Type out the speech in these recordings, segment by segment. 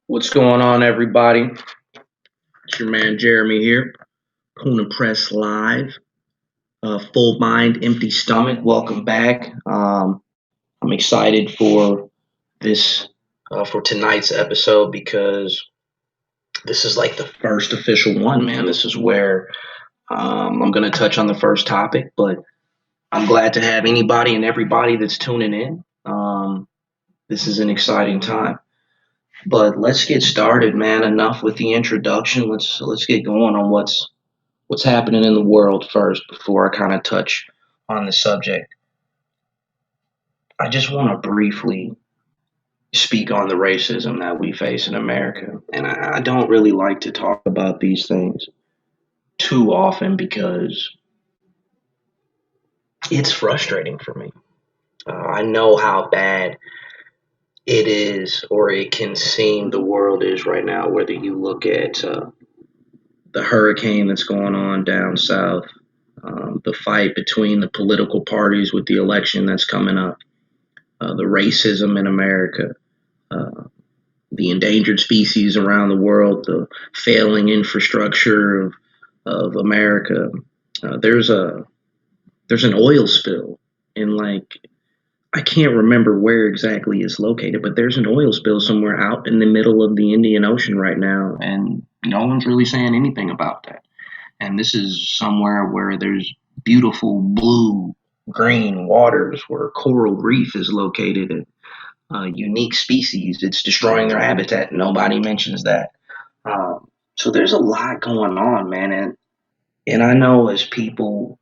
What's going on, everybody? It's your man Jeremy here. Puna Press Live. Full mind, empty stomach. Welcome back. I'm excited for this for tonight's episode because this is like the first official one, man. This is where I'm going to touch on the first topic, but I'm glad to have anybody and everybody that's tuning in. This is an exciting time. But let's get started, man. Enough with the introduction. Let's get going on what's happening in the world first before I kind of touch on the subject. I just want to briefly speak on the racism that we face in America. And I don't really like to talk about these things too often because it's frustrating for me. I know how bad it is, or it can seem the world is right now, whether you look at the hurricane that's going on down south, the fight between the political parties with the election that's coming up, the racism in America, uh, the endangered species around the world, the failing infrastructure of America. There's an oil spill in like I can't remember where exactly it's located, but there's an oil spill somewhere out in the middle of the Indian Ocean right now, and no one's really saying anything about that. And this is somewhere where there's beautiful blue green waters where coral reef is located and unique species. It's destroying their habitat. Nobody mentions that. So there's a lot going on, man. And I know as people,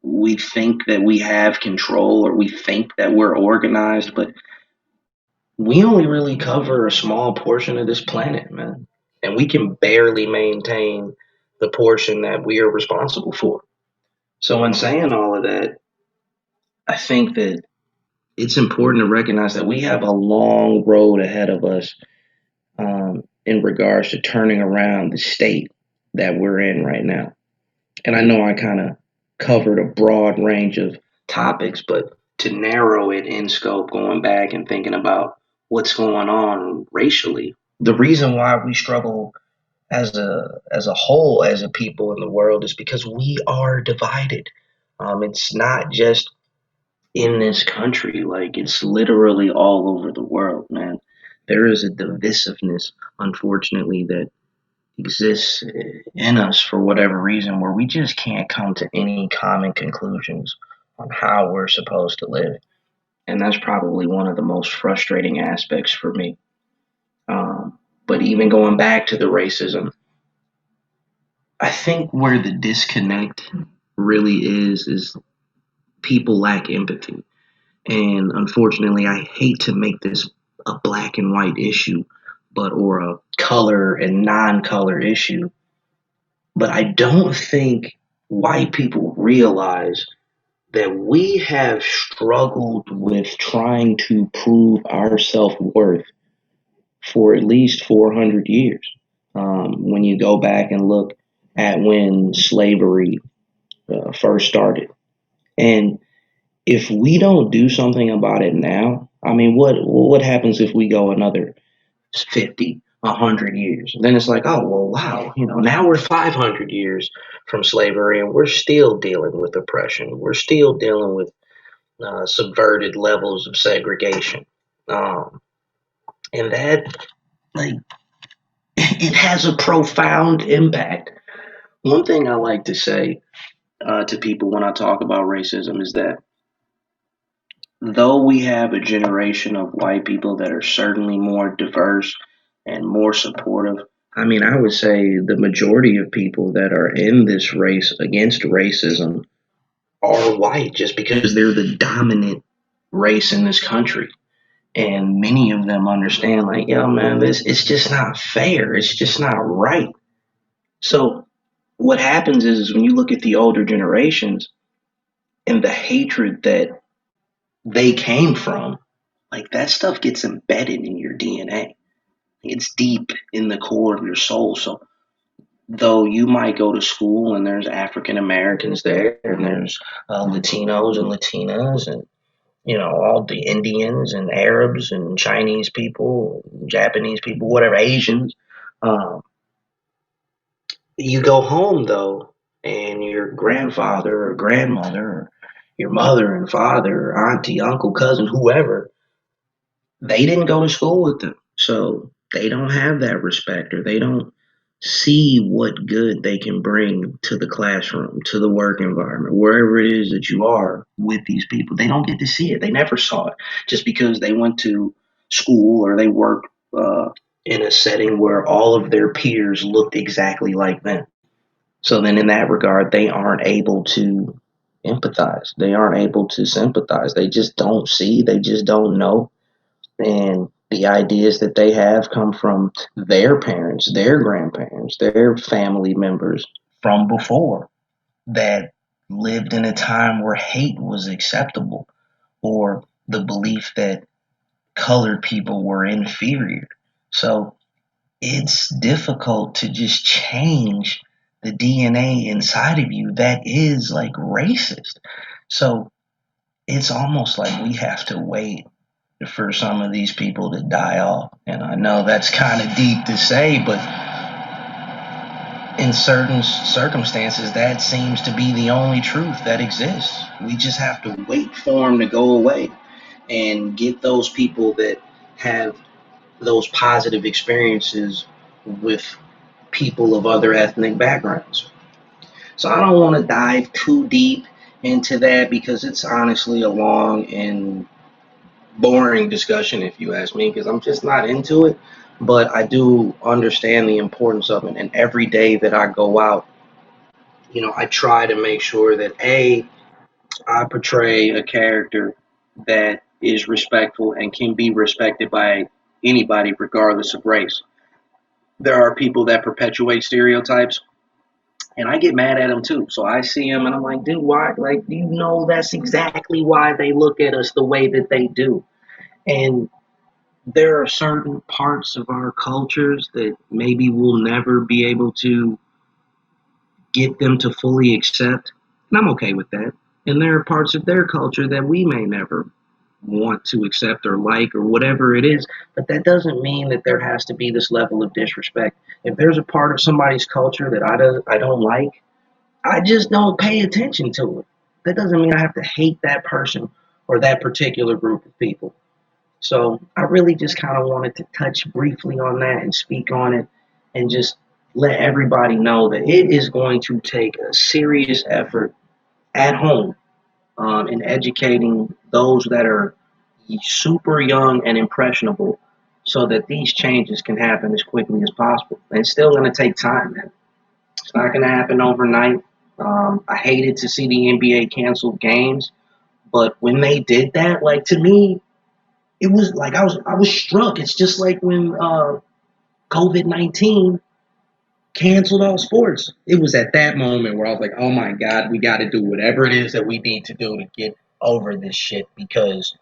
we think that we have control or we think that we're organized, but we only really cover a small portion of this planet, man. And we can barely maintain the portion that we are responsible for. So, in saying all of that, I think that it's important to recognize that we have a long road ahead of us in regards to turning around the state that we're in right now. And I know I kind of covered a broad range of topics, but to narrow it in scope, going back and thinking about what's going on racially, the reason why we struggle as a whole as a people in the world is because we are divided. It's not just in this country, like it's literally all over the world, man. There is a divisiveness, unfortunately, that exists in us for whatever reason where we just can't come to any common conclusions on how we're supposed to live. And that's probably one of the most frustrating aspects for me. But even going back to the racism, I think where the disconnect really is people lack empathy. And unfortunately, I hate to make this a black and white issue, but or a color and non-color issue. But I don't think white people realize that we have struggled with trying to prove our self worth for at least 400 years. When you go back and look at when slavery first started. And if we don't do something about it now, I mean, what happens if we go another 50, 100 years? Then it's like, oh, well, wow, now we're 500 years from slavery and we're still dealing with oppression. We're still dealing with subverted levels of segregation. Um, and that, like, it has a profound impact. One thing I like to say to people when I talk about racism is that though we have a generation of white people that are certainly more diverse and more supportive, I mean, I would say the majority of people that are in this race against racism are white just because they're the dominant race in this country. And many of them understand, like, yo, man, this it's just not fair. It's just not right. So what happens is when you look at the older generations and the hatred that they came from, like that stuff gets embedded in your DNA. It's deep in the core of your soul. So though you might go to school and there's African Americans there and there's Latinos and Latinas and all the Indians and Arabs and Chinese people, Japanese people, whatever, Asians. Um, you go home though, and your grandfather or grandmother, or your mother and father, or auntie, uncle, cousin, whoever, they didn't go to school with them. So they don't have that respect, or they don't see what good they can bring to the classroom, to the work environment, wherever it is that you are with these people. They don't get to see it. They never saw it just because they went to school or they worked in a setting where all of their peers looked exactly like them. So then, in that regard, they aren't able to empathize. They aren't able to sympathize. They just don't see. They just don't know, and the ideas that they have come from their parents, their grandparents, their family members from before that lived in a time where hate was acceptable, or the belief that colored people were inferior. So it's difficult to just change the DNA inside of you that is like racist. So it's almost like we have to wait for some of these people to die off. And I know that's kind of deep to say, but in certain circumstances, that seems to be the only truth that exists. We just have to wait for them to go away and get those people that have those positive experiences with people of other ethnic backgrounds. So I don't want to dive too deep into that because it's honestly a long and boring discussion, if you ask me, because I'm just not into it. But I do understand the importance of it. And every day that I go out, I try to make sure that I portray a character that is respectful and can be respected by anybody, regardless of race. There are people that perpetuate stereotypes, and I get mad at them too. So I see them and I'm like, dude, why? Like, that's exactly why they look at us the way that they do. And there are certain parts of our cultures that maybe we'll never be able to get them to fully accept. And I'm okay with that. And there are parts of their culture that we may never want to accept or like or whatever it is. But that doesn't mean that there has to be this level of disrespect. If there's a part of somebody's culture that I don't like, I just don't pay attention to it. That doesn't mean I have to hate that person or that particular group of people. So I really just kind of wanted to touch briefly on that and speak on it and just let everybody know that it is going to take a serious effort at home in educating those that are super young and impressionable so that these changes can happen as quickly as possible. And it's still going to take time, man. It's not going to happen overnight. I hated to see the NBA cancel games, but when they did that, like to me, it was like I was struck. It's just like when COVID-19 canceled all sports. It was at that moment where I was like, oh my God, we got to do whatever it is that we need to do to get over this shit because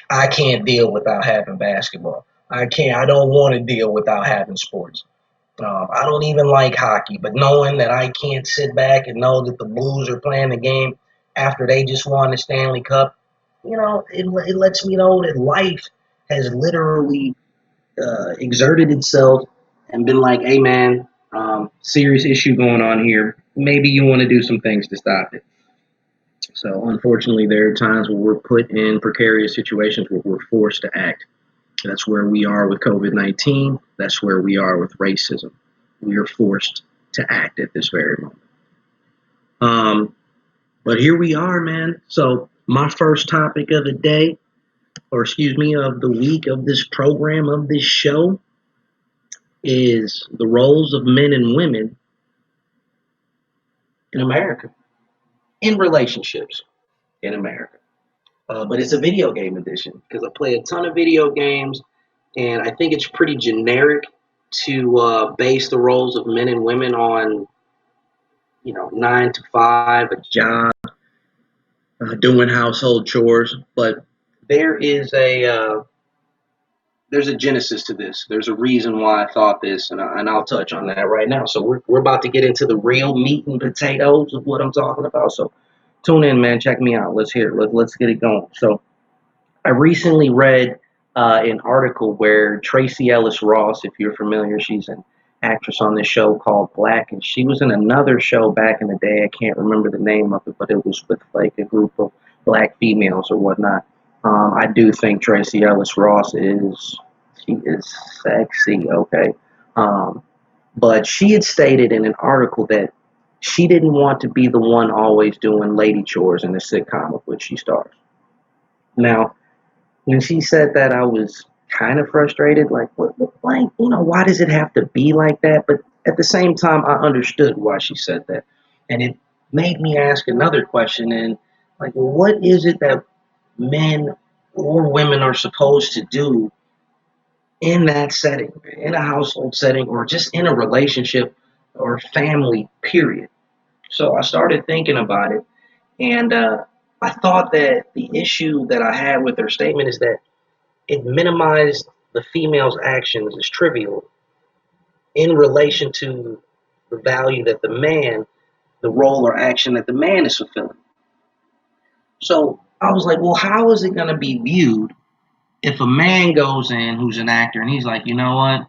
I can't deal without having basketball. I don't want to deal without having sports. I don't even like hockey, but knowing that I can't sit back and know that the Blues are playing the game after they just won the Stanley Cup, it lets me know that life has literally exerted itself and been like, hey man, serious issue going on here. Maybe you want to do some things to stop it. So unfortunately, there are times where we're put in precarious situations where we're forced to act. That's where we are with COVID-19. That's where we are with racism. We are forced to act at this very moment. But here we are, man. So my first topic of the day, or excuse me, of the week, of this program, of this show, is the roles of men and women in America, in relationships in America. But it's a video game edition because I play a ton of video games, and I think it's pretty generic to base the roles of men and women on, 9 to 5, a job, doing household chores. But there is there's a genesis to this. There's a reason why I thought this, and I'll touch on that right now. So we're about to get into the real meat and potatoes of what I'm talking about. So tune in, man. Check me out. Let's hear it. Let's get it going. So I recently read an article where Tracy Ellis Ross, if you're familiar, she's an actress on this show called Black, and she was in another show back in the day. I can't remember the name of it, but it was with like a group of black females or whatnot. I do think Tracy Ellis Ross is she is sexy, okay. Um, but she had stated in an article that she didn't want to be the one always doing lady chores in the sitcom of which she stars. Now, when she said that, I was kind of frustrated. Like, like, why does it have to be like that? But at the same time, I understood why she said that, and it made me ask another question. And like, well, what is it that men or women are supposed to do in that setting, in a household setting, or just in a relationship or family? Period. So I started thinking about it, and I thought that the issue that I had with her statement is that it minimized the female's actions as trivial in relation to the value that the man, the role or action that the man is fulfilling. So I was like, well, how is it going to be viewed if a man goes in who's an actor and he's like, you know what?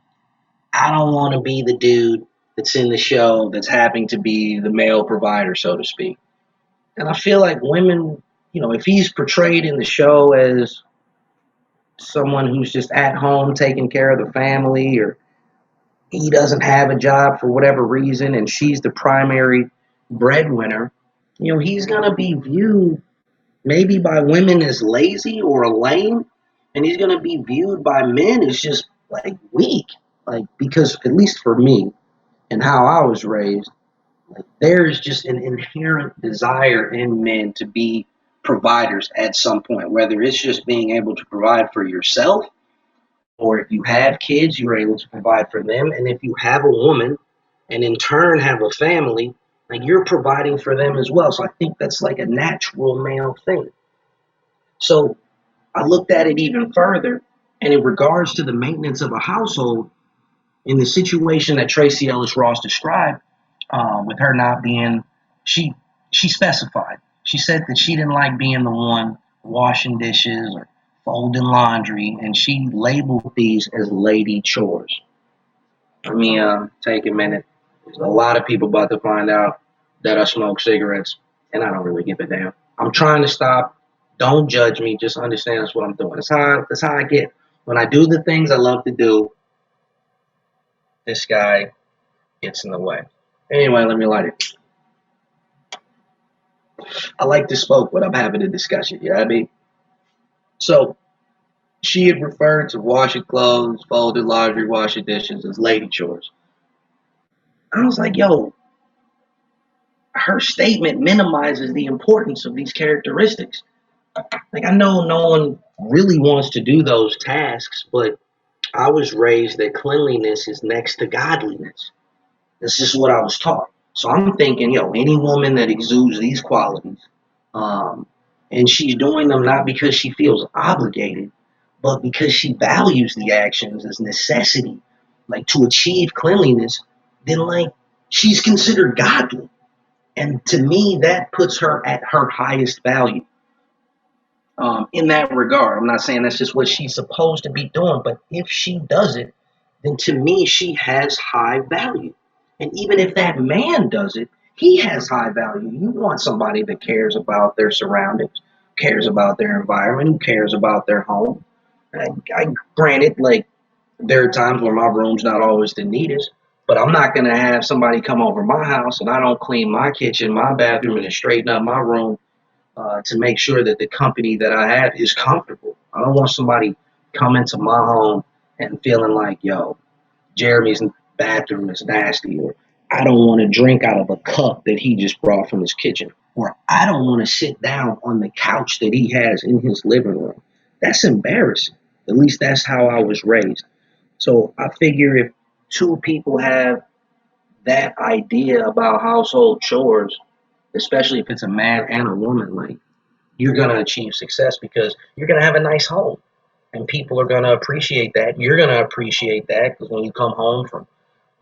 I don't want to be the dude that's in the show that's having to be the male provider, so to speak. And I feel like women, if he's portrayed in the show as someone who's just at home taking care of the family, or he doesn't have a job for whatever reason and she's the primary breadwinner, he's going to be viewed maybe by women as lazy or lame, and he's going to be viewed by men as just like weak. Like, because at least for me and how I was raised, like, there's just an inherent desire in men to be providers at some point, whether it's just being able to provide for yourself, or if you have kids, you're able to provide for them. And if you have a woman and in turn have a family, like, you're providing for them as well. So I think that's like a natural male thing. So I looked at it even further. And in regards to the maintenance of a household, in the situation that Tracy Ellis Ross described, with her not being, she she specified. She said that she didn't like being the one washing dishes or folding laundry, and she labeled these as lady chores. Let me take a minute. There's a lot of people about to find out that I smoke cigarettes, and I don't really give a damn. I'm trying to stop. Don't judge me. Just understand that's what I'm doing. That's how I get. When I do the things I love to do, this guy gets in the way. Anyway, let me light it. I like to smoke, but I'm having a discussion. You know what I mean? So she had referred to washing clothes, folding laundry, washing dishes as lady chores. I was like, yo, her statement minimizes the importance of these characteristics. Like, I know no one really wants to do those tasks, but I was raised that cleanliness is next to godliness. That's just what I was taught. So I'm thinking, any woman that exudes these qualities, um, and she's doing them not because she feels obligated, but because she values the actions as necessity, like to achieve cleanliness, then like she's considered godly. And to me, that puts her at her highest value. In that regard, I'm not saying that's just what she's supposed to be doing, but if she does it, then to me, she has high value. And even if that man does it, he has high value. You want somebody that cares about their surroundings, cares about their environment, who cares about their home. I granted, like, there are times where my room's not always the neatest, but I'm not gonna have somebody come over my house and I don't clean my kitchen, my bathroom, and straighten up my room to make sure that the company that I have is comfortable. I don't want somebody coming to my home and feeling like, yo, Jeremy's bathroom is nasty, or I don't want to drink out of a cup that he just brought from his kitchen, or I don't want to sit down on the couch that he has in his living room. That's embarrassing. At least that's how I was raised. So I figure if two people have that idea about household chores, especially if it's a man and a woman, like, you're going to achieve success because you're going to have a nice home and people are going to appreciate that. You're going to appreciate that because when you come home from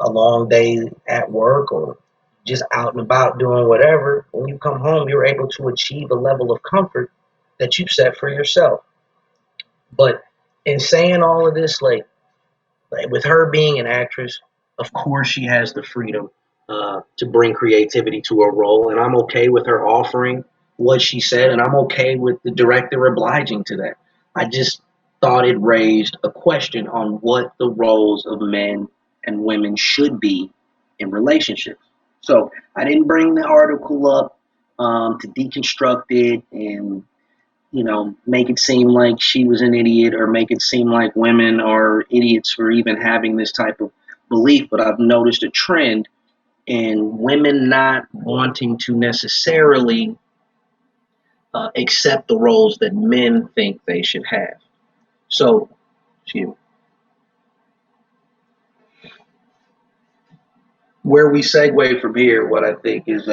a long day at work or just out and about doing whatever, when you come home, you're able to achieve a level of comfort that you've set for yourself. But in saying all of this, like with her being an actress, of course she has the freedom to bring creativity to a role, and I'm okay with her offering what she said, and I'm okay with the director obliging to that. I just thought it raised a question on what the roles of men and women should be in relationships. So I didn't bring the article up to deconstruct it and make it seem like she was an idiot or make it seem like women are idiots for even having this type of belief. But I've noticed a trend in women not wanting to necessarily accept the roles that men think they should have. So, where we segue from here, what I think is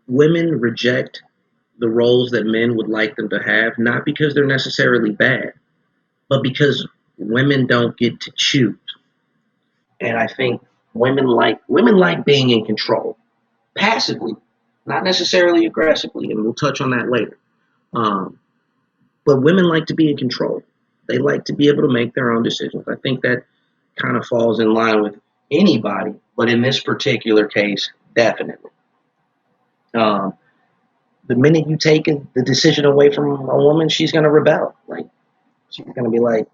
women reject the roles that men would like them to have, not because they're necessarily bad, but because women don't get to choose. And I think women like being in control, passively, not necessarily aggressively, and we'll touch on that later. Um, but women like to be in control. They like to be able to make their own decisions. I think that kind of falls in line with anybody, but in this particular case, definitely. Um, the minute you take the decision away from a woman, she's going to rebel. Like she's going to be like,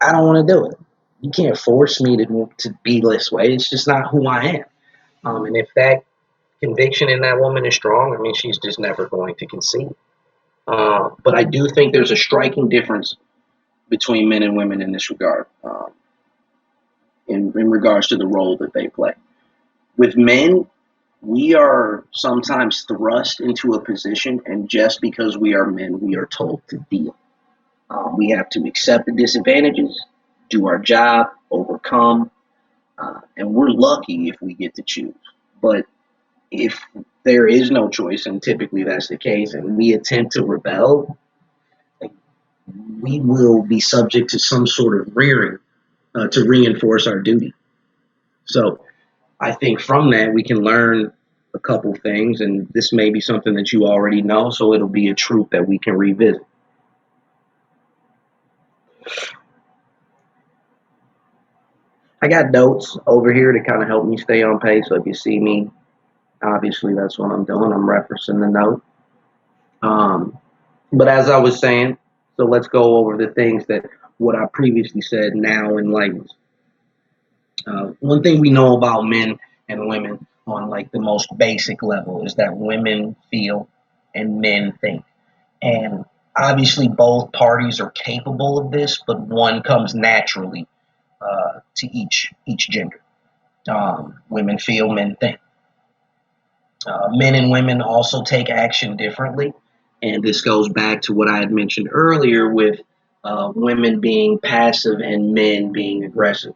I don't want to do it. You can't force me to be this way. It's just not who I am. And if that conviction in that woman is strong, I mean, she's just never going to concede. But I do think there's a striking difference between men and women in this regard, in regards to the role that they play. With men, we are sometimes thrust into a position, and just because we are men, we are told to deal. We have to accept the disadvantages, do our job, overcome, and we're lucky if we get to choose. But if there is no choice, and typically that's the case, and we attempt to rebel, like, we will be subject to some sort of rearing to reinforce our duty. So I think from that we can learn a couple things, and this may be something that you already know, so it'll be a truth that we can revisit. I got notes over here to kind of help me stay on pace. So if you see me, obviously that's what I'm doing. I'm referencing the note. Um, but as I was saying, so let's go over the things that what I previously said now enlightens. One thing we know about men and women on like the most basic level is that women feel and men think. And obviously both parties are capable of this, but one comes naturally to each gender. Women feel, men think. Men and women also take action differently. And this goes back to what I had mentioned earlier with women being passive and men being aggressive.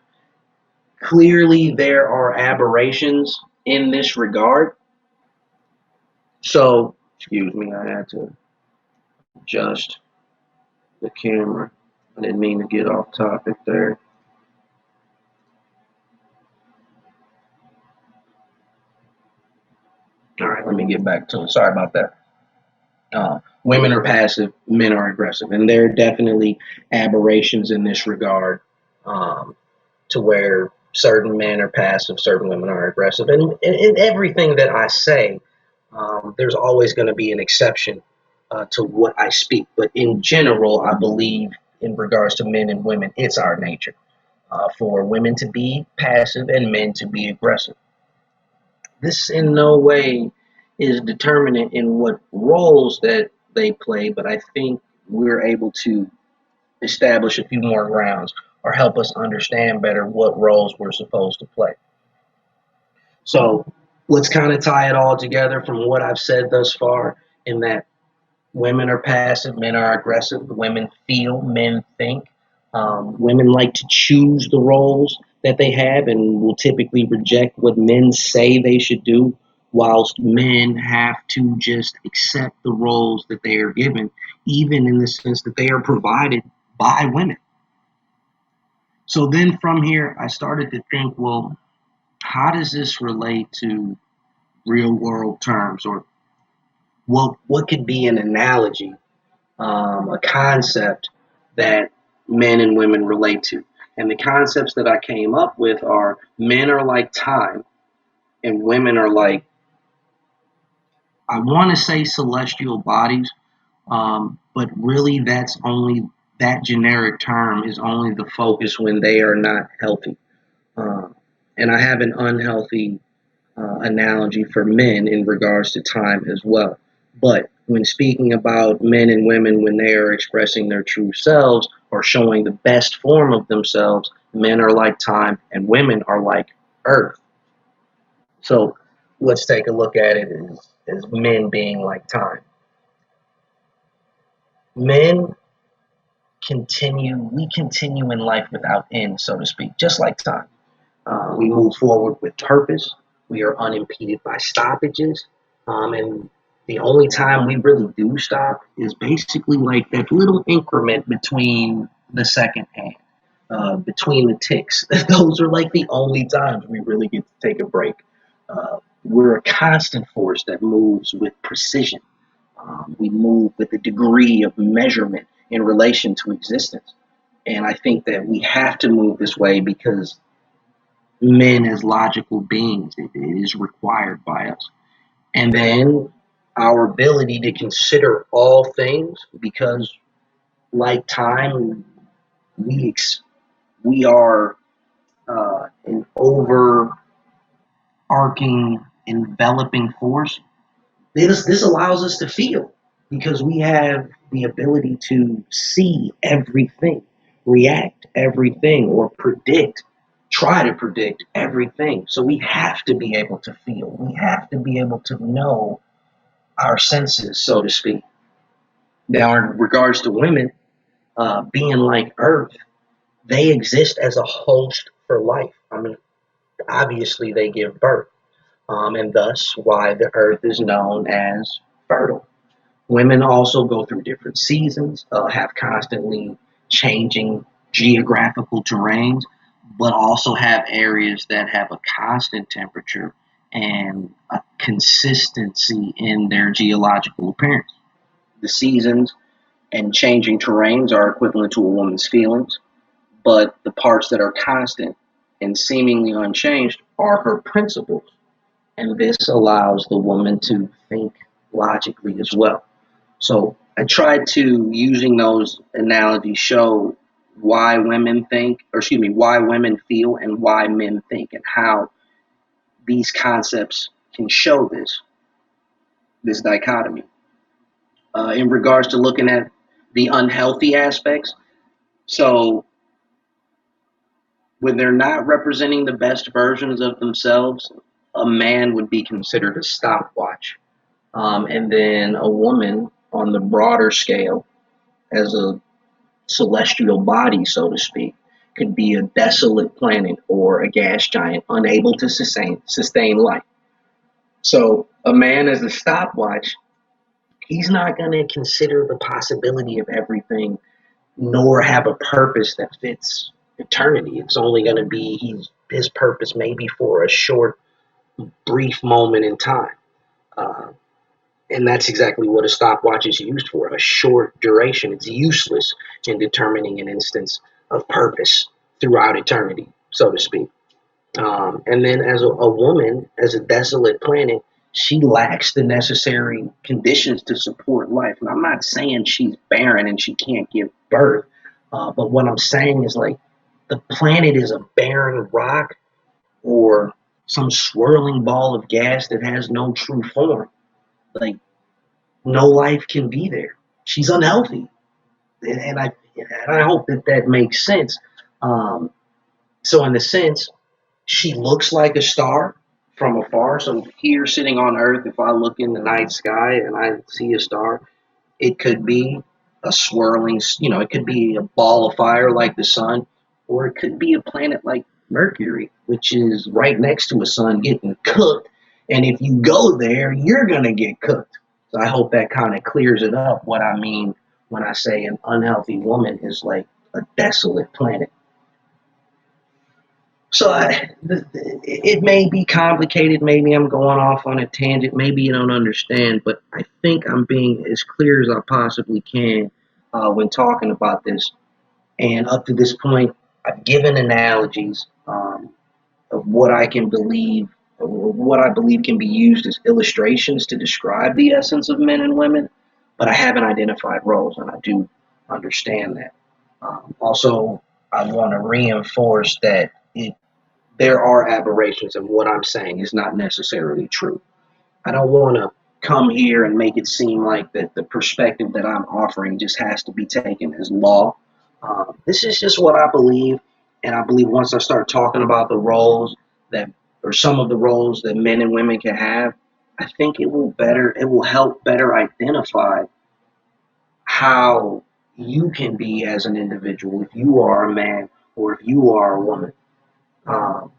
Clearly, there are aberrations in this regard. So, excuse me, I had to adjust the camera. I didn't mean to get off topic there. All right, let me get back to it. Sorry about that. Women are passive, men are aggressive, and there are definitely aberrations in this regard, um, to where certain men are passive, certain women are aggressive, and in everything that I say, there's always going to be an exception to what I speak. But in general, I believe in regards to men and women, it's our nature for women to be passive and men to be aggressive. This in no way is determinant in what roles that they play, but I think we're able to establish a few more grounds or help us understand better what roles we're supposed to play. So let's kind of tie it all together from what I've said thus far in that women are passive, men are aggressive, women feel, men think. Women like to choose the roles that they have and will typically reject what men say they should do, whilst men have to just accept the roles that they are given, even in the sense that they are provided by women. So then from here, I started to think, well, how does this relate to real world terms, or what could be an analogy a concept that men and women relate to. And the concepts that I came up with are men are like time and women are like, I want to say celestial bodies, but really that generic term is only the focus when they are not healthy. Um, and I have an unhealthy analogy for men in regards to time as well. But when speaking about men and women, when they are expressing their true selves or showing the best form of themselves, men are like time and women are like earth. So let's take a look at it as men being like time. Men we continue in life without end, so to speak, just like time. We move forward with purpose. We are unimpeded by stoppages. And the only time we really do stop is basically like that little increment between the second hand, between the ticks. Those are like the only times we really get to take a break. We're a constant force that moves with precision. We move with a degree of measurement in relation to existence. And I think that we have to move this way because men as logical beings. It is required by us. And then our ability to consider all things, because like time, we we are an overarching, enveloping force. This allows us to feel because we have the ability to see everything, react everything, or try to predict everything. So we have to be able to feel. We have to be able to know our senses, so to speak. Now, in regards to women, being like Earth, they exist as a host for life. I mean, obviously they give birth, and thus why the Earth is known as fertile. Women also go through different seasons, have constantly changing geographical terrains, but also have areas that have a constant temperature and a consistency in their geological appearance. The seasons and changing terrains are equivalent to a woman's feelings, but the parts that are constant and seemingly unchanged are her principles. And this allows the woman to think logically as well. So I tried to, using those analogies, show why women think, or excuse me, why women feel and why men think, and how these concepts can show this dichotomy. In regards to looking at the unhealthy aspects, so when they're not representing the best versions of themselves, a man would be considered a stopwatch, and then a woman on the broader scale as a celestial body, so to speak, could be a desolate planet or a gas giant unable to sustain life. So a man as a stopwatch, he's not going to consider the possibility of everything, nor have a purpose that fits eternity. It's only going to be his purpose maybe for a short, brief moment in time. Uh, and that's exactly what a stopwatch is used for, a short duration. It's useless in determining an instance of purpose throughout eternity, so to speak. And then as a woman, as a desolate planet, she lacks the necessary conditions to support life. And I'm not saying she's barren and she can't give birth, but what I'm saying is like the planet is a barren rock or some swirling ball of gas that has no true form. Like no life can be there. She's unhealthy, and I hope that that makes sense. Um, so in the sense, she looks like a star from afar. So here, sitting on Earth, if I look in the night sky and I see a star, it could be a swirling, it could be a ball of fire like the sun, or it could be a planet like Mercury, which is right next to a sun getting cooked. And if you go there, you're going to get cooked. So I hope that kind of clears it up what I mean when I say an unhealthy woman is like a desolate planet. It may be complicated. Maybe I'm going off on a tangent. Maybe you don't understand, but I think I'm being as clear as I possibly can when talking about this. And up to this point, I've given analogies of what I can believe, of what I believe can be used as illustrations to describe the essence of men and women, but I haven't identified roles, and I do understand that. Also, I want to reinforce that there are aberrations, and what I'm saying is not necessarily true. I don't want to come here and make it seem like that the perspective that I'm offering just has to be taken as law. This is just what I believe, and I believe once I start talking about the roles that, or some of the roles that men and women can have, I think it will help better identify how you can be as an individual if you are a man or if you are a woman. Um,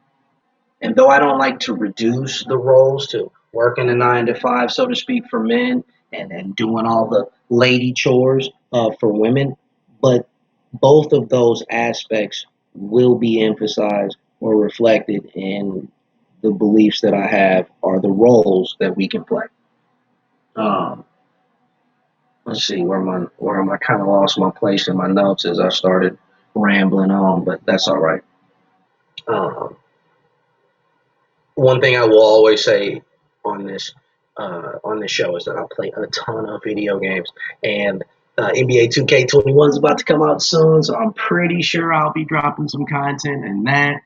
and though I don't like to reduce the roles to working a 9 to 5, so to speak, for men and doing all the lady chores for women, but both of those aspects will be emphasized or reflected in the beliefs that I have are the roles that we can play. Um, let's see where am I kind of lost my place in my notes as I started rambling on, but that's all right. Um, One thing I will always say on this show is that I play a ton of video games, and NBA 2K21 is about to come out soon, so I'm pretty sure I'll be dropping some content in that.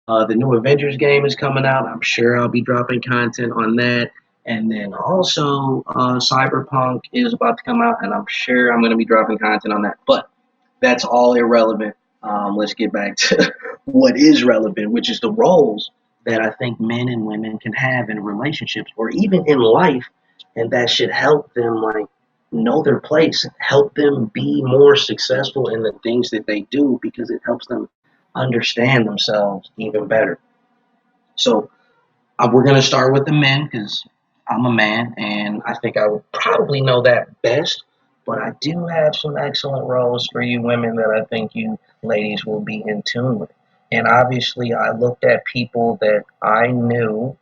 The new Avengers game is coming out. I'm sure I'll be dropping content on that. And then also, Cyberpunk is about to come out, and I'm sure I'm going to be dropping content on that. But that's all irrelevant. Let's get back to what is relevant, which is the roles that I think men and women can have in relationships or even in life, and that should help them like know their place, help them be more successful in the things that they do because it helps them understand themselves even better. So we're going to start with the men because I'm a man and I think I would probably know that best. But I do have some excellent roles for you women that I think you ladies will be in tune with. And obviously, I looked at people that I knew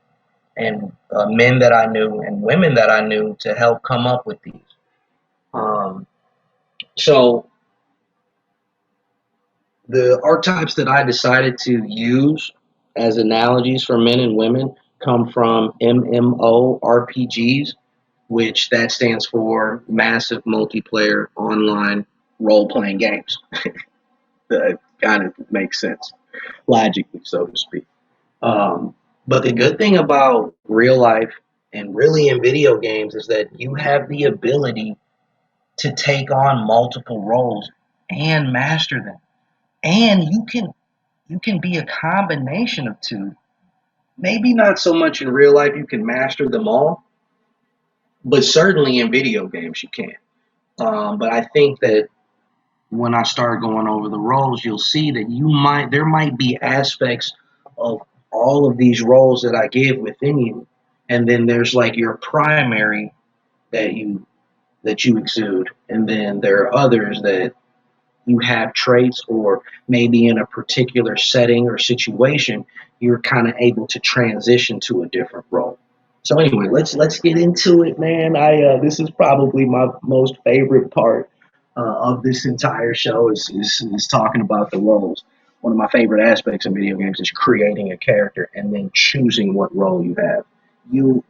and men that I knew and women that I knew to help come up with these. Um, so the archetypes that I decided to use as analogies for men and women come from MMORPGs, which that stands for Massive Multiplayer Online Role Playing Games. That kind of makes sense, logically, so to speak. Um, but the good thing about real life and really in video games is that you have the ability to take on multiple roles and master them. And you can be a combination of two. Maybe not so much in real life you can master them all, but certainly in video games you can. But I think that when I start going over the roles, you'll see that there might be aspects of all of these roles that I give within you, and then there's like your primary that you exude, and then there are others that you have traits, or maybe in a particular setting or situation, you're kind of able to transition to a different role. So anyway, let's get into it, man. I This is probably my most favorite part of this entire show is talking about the roles. One of my favorite aspects of video games is creating a character and then choosing what role you have. You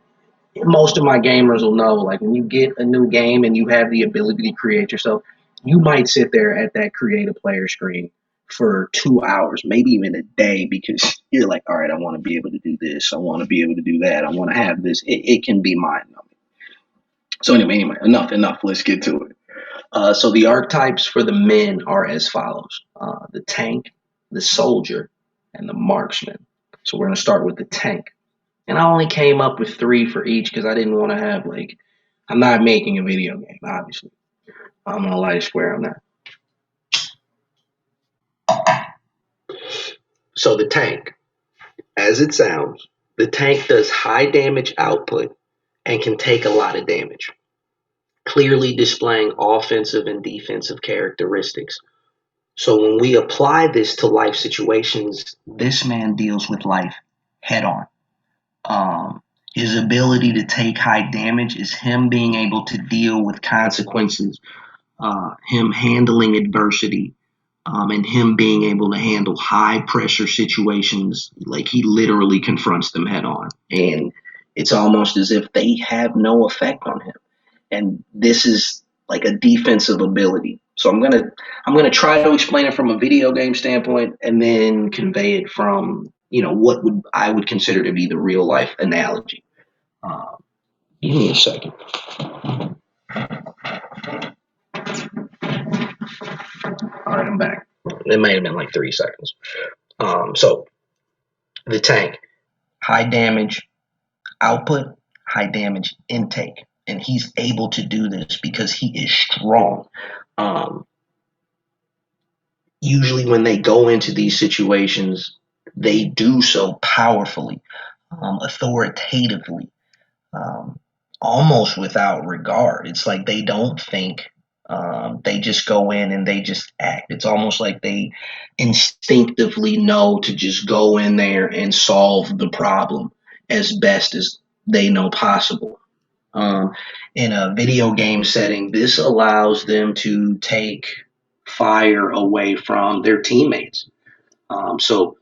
Most of my gamers will know, like when you get a new game and you have the ability to create yourself, you might sit there at that create a player screen for 2 hours, maybe even a day, because you're like, all right, I want to be able to do this, I want to be able to do that, I want to have this. It can be mind numbing. So anyway, enough. Let's get to it. So the archetypes for the men are as follows: the tank, the soldier, and the marksman. So we're gonna start with the tank. And I only came up with three for each because I didn't want to have like I'm not making a video game, obviously. I'm gonna light a square on that. So the tank, as it sounds, the tank does high damage output and can take a lot of damage, clearly displaying offensive and defensive characteristics. So when we apply this to life situations, this man deals with life head on. Um, his ability to take high damage is him being able to deal with consequences, him handling adversity, and him being able to handle high pressure situations. Like he literally confronts them head on. And it's almost as if they have no effect on him. And this is like a defensive ability. So I'm gonna try to explain it from a video game standpoint, and then convey it from what would I would consider to be the real life analogy. Um, Give me a second. All right, I'm back. It may have been like 3 seconds. So the tank, high damage output, high damage intake, and he's able to do this because he is strong. Um, Usually when they go into these situations, they do so powerfully, authoritatively, um, almost without regard. It's like they don't think. They just go in and they just act. It's almost like they instinctively know to just go in there and solve the problem as best as they know possible. Um, in a video game setting, this allows them to take fire away from their teammates. So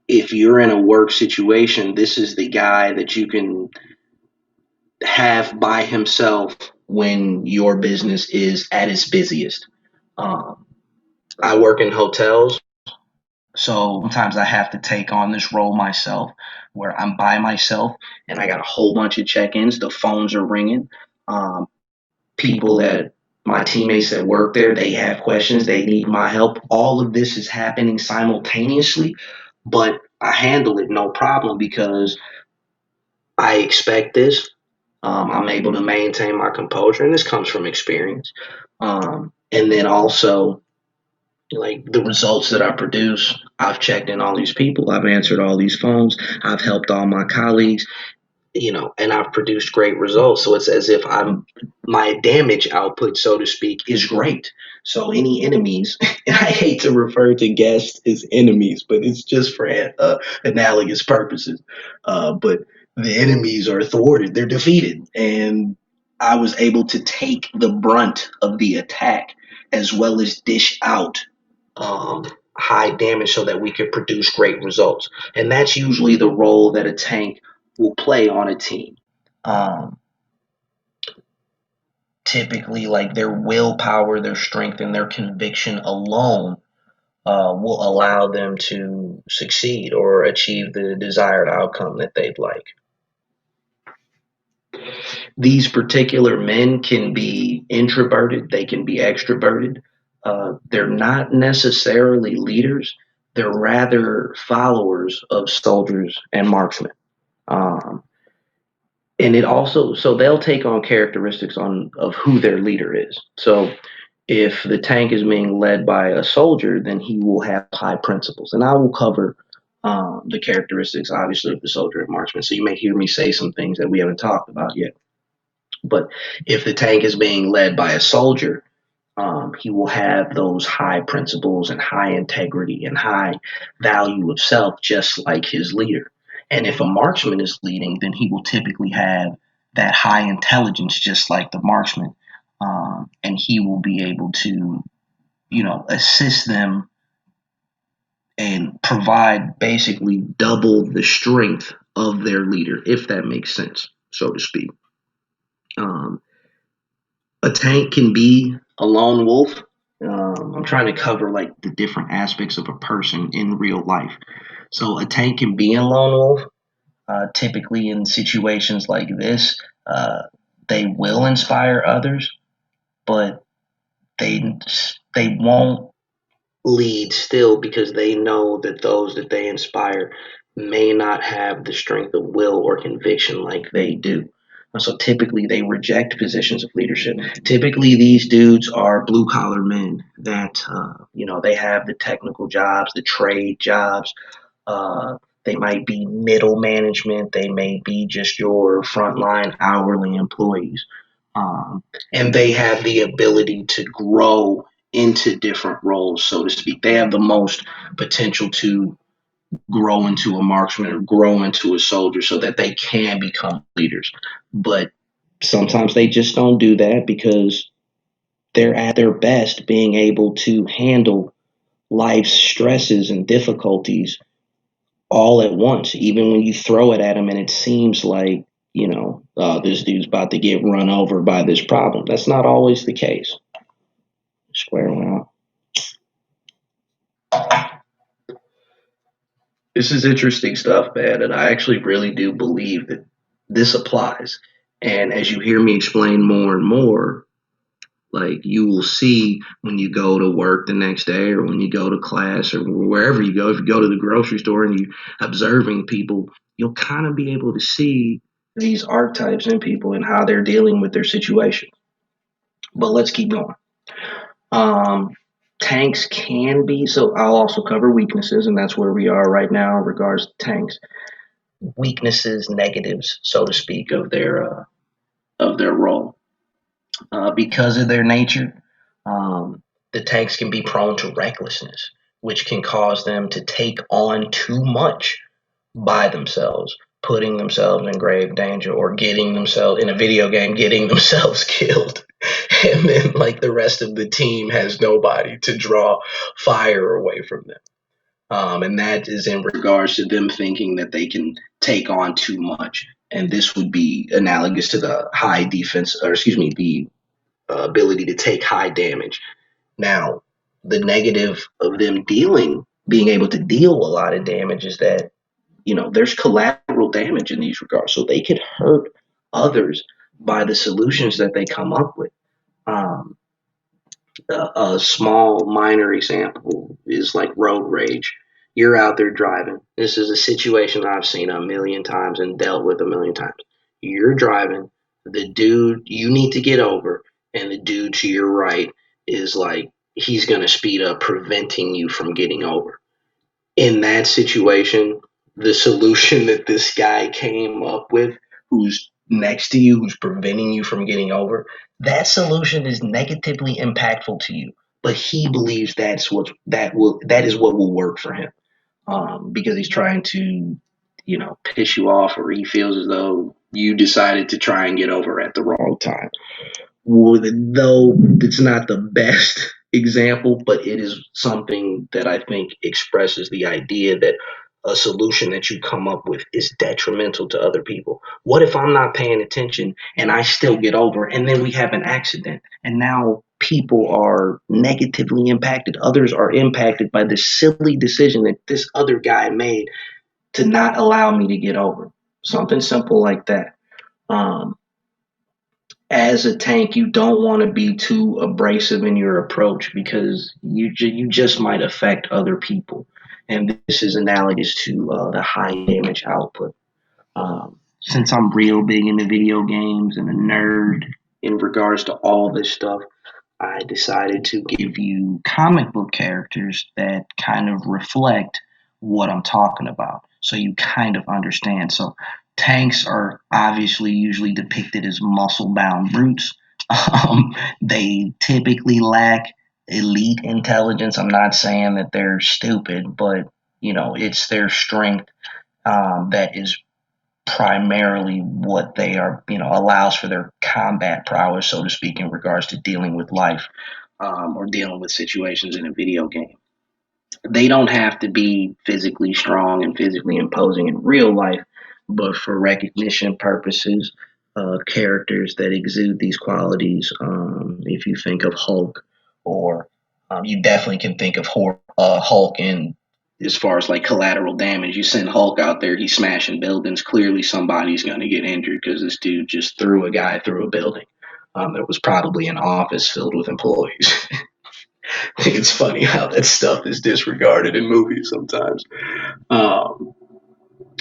if you're in a work situation, this is the guy that you can have by himself when your business is at its busiest. Um, I work in hotels, so sometimes I have to take on this role myself where I'm by myself and I got a whole bunch of check ins. The phones are ringing. Um, People that my teammates that work there, they have questions, they need my help. All of this is happening simultaneously, but I handle it no problem because I expect this. I'm able to maintain my composure, and this comes from experience. And then also, like the results that I produce, I've checked in all these people, I've answered all these phones, I've helped all my colleagues, and I've produced great results. So it's as if my damage output, so to speak, is great. So any enemies, and I hate to refer to guests as enemies, but it's just for analogous purposes. But the enemies are thwarted; they're defeated, and I was able to take the brunt of the attack as well as dish out um, high damage so that we could produce great results. And that's usually the role that a tank will play on a team. Um, Typically, like their willpower, their strength, and their conviction alone will allow them to succeed or achieve the desired outcome that they'd like. These particular men can be introverted, they can be extroverted. They're not necessarily leaders, they're rather followers of soldiers and marksmen. Um, and it also, so they'll take on characteristics of who their leader is. So if the tank is being led by a soldier, then he will have high principles. And I will cover the characteristics, obviously, of the soldier and marksman. So you may hear me say some things that we haven't talked about yet. But if the tank is being led by a soldier, he will have those high principles and high integrity and high value of self, just like his leader. And if a marksman is leading, then he will typically have that high intelligence, just like the marksman. And he will be able to, assist them and provide basically double the strength of their leader, if that makes sense, so to speak. Um, a tank can be a lone wolf. I'm trying to cover like the different aspects of a person in real life. So a tank can be a lone wolf. Typically, in situations like this, they will inspire others, but they they won't lead still because they know that those that they inspire may not have the strength of will or conviction like they do. So typically they reject positions of leadership. Typically these dudes are blue collar men that, they have the technical jobs, the trade jobs. They might be middle management. They may be just your frontline hourly employees. And they have the ability to grow into different roles, so to speak. They have the most potential to grow into a marksman or grow into a soldier so that they can become leaders. But sometimes they just don't do that because they're at their best being able to handle life's stresses and difficulties all at once, even when you throw it at them and it seems like, this dude's about to get run over by this problem. That's not always the case. Square one out. This is interesting stuff, man, and I actually really do believe that this applies. And as you hear me explain more and more, like you will see when you go to work the next day or when you go to class or wherever you go, if you go to the grocery store and you observing people, you'll kind of be able to see these archetypes in people and how they're dealing with their situation. But let's keep going. Um, Tanks can be, so I'll also cover weaknesses, and that's where we are right now in regards to tanks. Weaknesses, negatives, so to speak, of their role. Because of their nature, um, the tanks can be prone to recklessness, which can cause them to take on too much by themselves, putting themselves in grave danger or getting themselves in a video game, getting themselves killed. And then, like, the rest of the team has nobody to draw fire away from them. And that is in regards to them thinking that they can take on too much. And this would be analogous to the high defense, or excuse me, the ability to take high damage. Now, the negative of them being able to deal a lot of damage is that, there's collateral damage in these regards. So they could hurt others by the solutions that they come up with. Um, a small minor example is like road rage. You're out there driving. This is a situation I've seen a million times and dealt with a million times. You're driving, the dude you need to get over, and the dude to your right is like, he's going to speed up, preventing you from getting over. In that situation, the solution that this guy came up with, who's next to you, who's preventing you from getting over, that solution is negatively impactful to you. But he believes that is what will work for him, because he's trying to, piss you off, or he feels as though you decided to try and get over at the wrong time. Though it's not the best example, but it is something that I think expresses the idea that a solution that you come up with is detrimental to other people. What if I'm not paying attention and I still get over, and then we have an accident, and now people are negatively impacted? Others are impacted by this silly decision that this other guy made to not allow me to get over. Something simple like that. Um, as a tank, you don't want to be too abrasive in your approach because you just might affect other people. And this is analogous to the high damage output. Since I'm real big into video games and a nerd in regards to all this stuff, I decided to give you comic book characters that kind of reflect what I'm talking about. So you kind of understand. So tanks are obviously usually depicted as muscle bound brutes. They typically lack elite intelligence. I'm not saying that they're stupid, but it's their strength that is primarily what they are, allows for their combat prowess, so to speak, in regards to dealing with life, or dealing with situations in a video game. They don't have to be physically strong and physically imposing in real life, but for recognition purposes, characters that exude these qualities, if you think of Hulk, or you definitely can think of Hulk in, as far as like collateral damage. You send Hulk out there, he's smashing buildings. Clearly, somebody's going to get injured because this dude just threw a guy through a building. It was probably an office filled with employees. I think it's funny how that stuff is disregarded in movies sometimes. Um,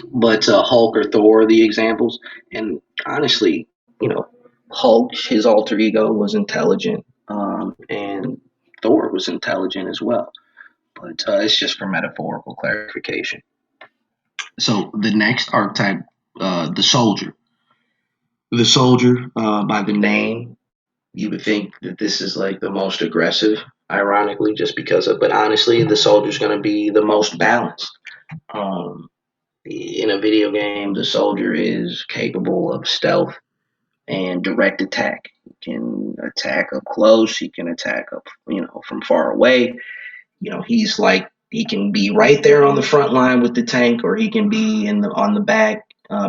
but Hulk or Thor are the examples. And honestly, you know, Hulk, his alter ego, was intelligent, and Thor was intelligent as well. But it's just for metaphorical clarification. So the next archetype, the soldier. The soldier, by the name, you would think that this is like the most aggressive, ironically, just because of. But honestly, the soldier's going to be the most balanced. Um, in a video game, the soldier is capable of stealth and direct attack. He can attack up close. He can attack up, from far away. He's like he can be right there on the front line with the tank, or he can be in the on the back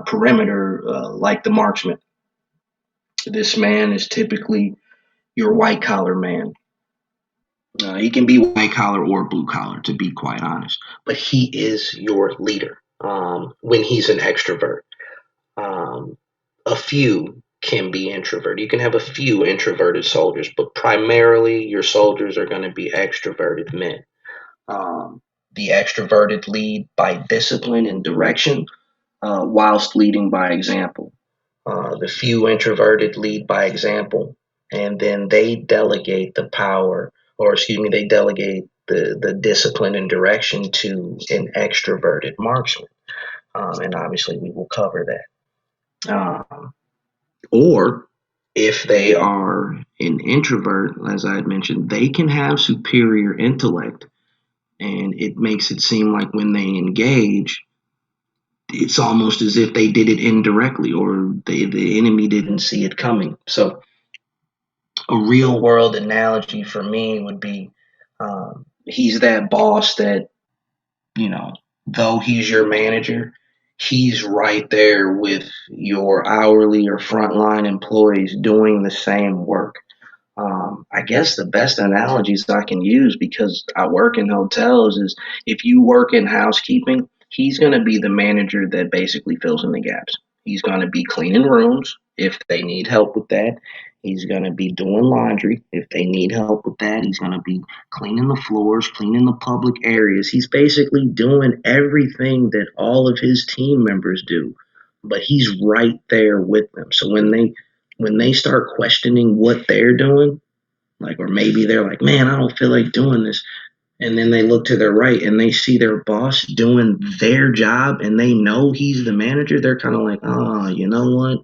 perimeter like the marksman. This man is typically your white collar man. He can be white collar or blue collar, to be quite honest, but he is your leader when he's an extrovert. Um, a few can be introvert. You can have a few introverted soldiers, but primarily your soldiers are going to be extroverted men. The extroverted lead by discipline and direction, whilst leading by example. The few introverted lead by example, and then they delegate the power, or excuse me, they delegate the discipline and direction to an extroverted marksman. And obviously, we will cover that. Or if they are an introvert, as I had mentioned, they can have superior intellect, and it makes it seem like when they engage, it's almost as if they did it indirectly, or the enemy didn't see it coming. So a real world analogy for me would be he's that boss that, though he's your manager, he's right there with your hourly or frontline employees doing the same work. I guess the best analogies I can use, because I work in hotels, is if you work in housekeeping, he's going to be the manager that basically fills in the gaps. He's going to be cleaning rooms if they need help with that. He's going to be doing laundry if they need help with that. He's going to be cleaning the floors, cleaning the public areas. He's basically doing everything that all of his team members do, but he's right there with them. So when they start questioning what they're doing, like, or maybe they're like, man, I don't feel like doing this. And then they look to their right and they see their boss doing their job and they know he's the manager. They're kind of like, oh, you know what?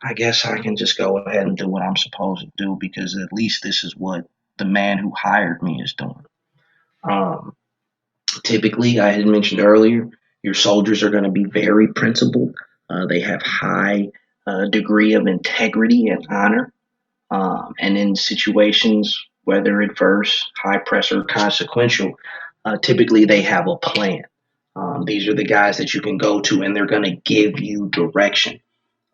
I guess I can just go ahead and do what I'm supposed to do, because at least this is what the man who hired me is doing. Um, Typically, I had mentioned earlier, your soldiers are going to be very principled. They have high degree of integrity and honor. And in situations, whether adverse, high pressure, consequential, typically they have a plan. These are the guys that you can go to and they're going to give you direction.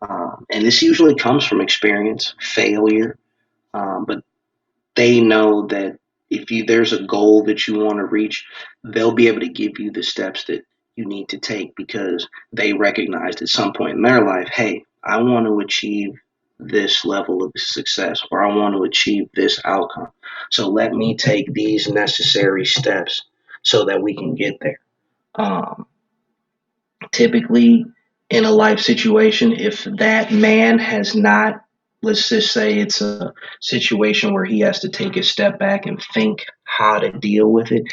And this usually comes from experience, failure, but they know that if there's a goal that you want to reach, they'll be able to give you the steps that you need to take, because they recognized at some point in their life, hey, I want to achieve this level of success, or I want to achieve this outcome. So let me take these necessary steps so that we can get there. Um, Typically, in a life situation, if that man has not, let's just say it's a situation where he has to take a step back and think how to deal with it,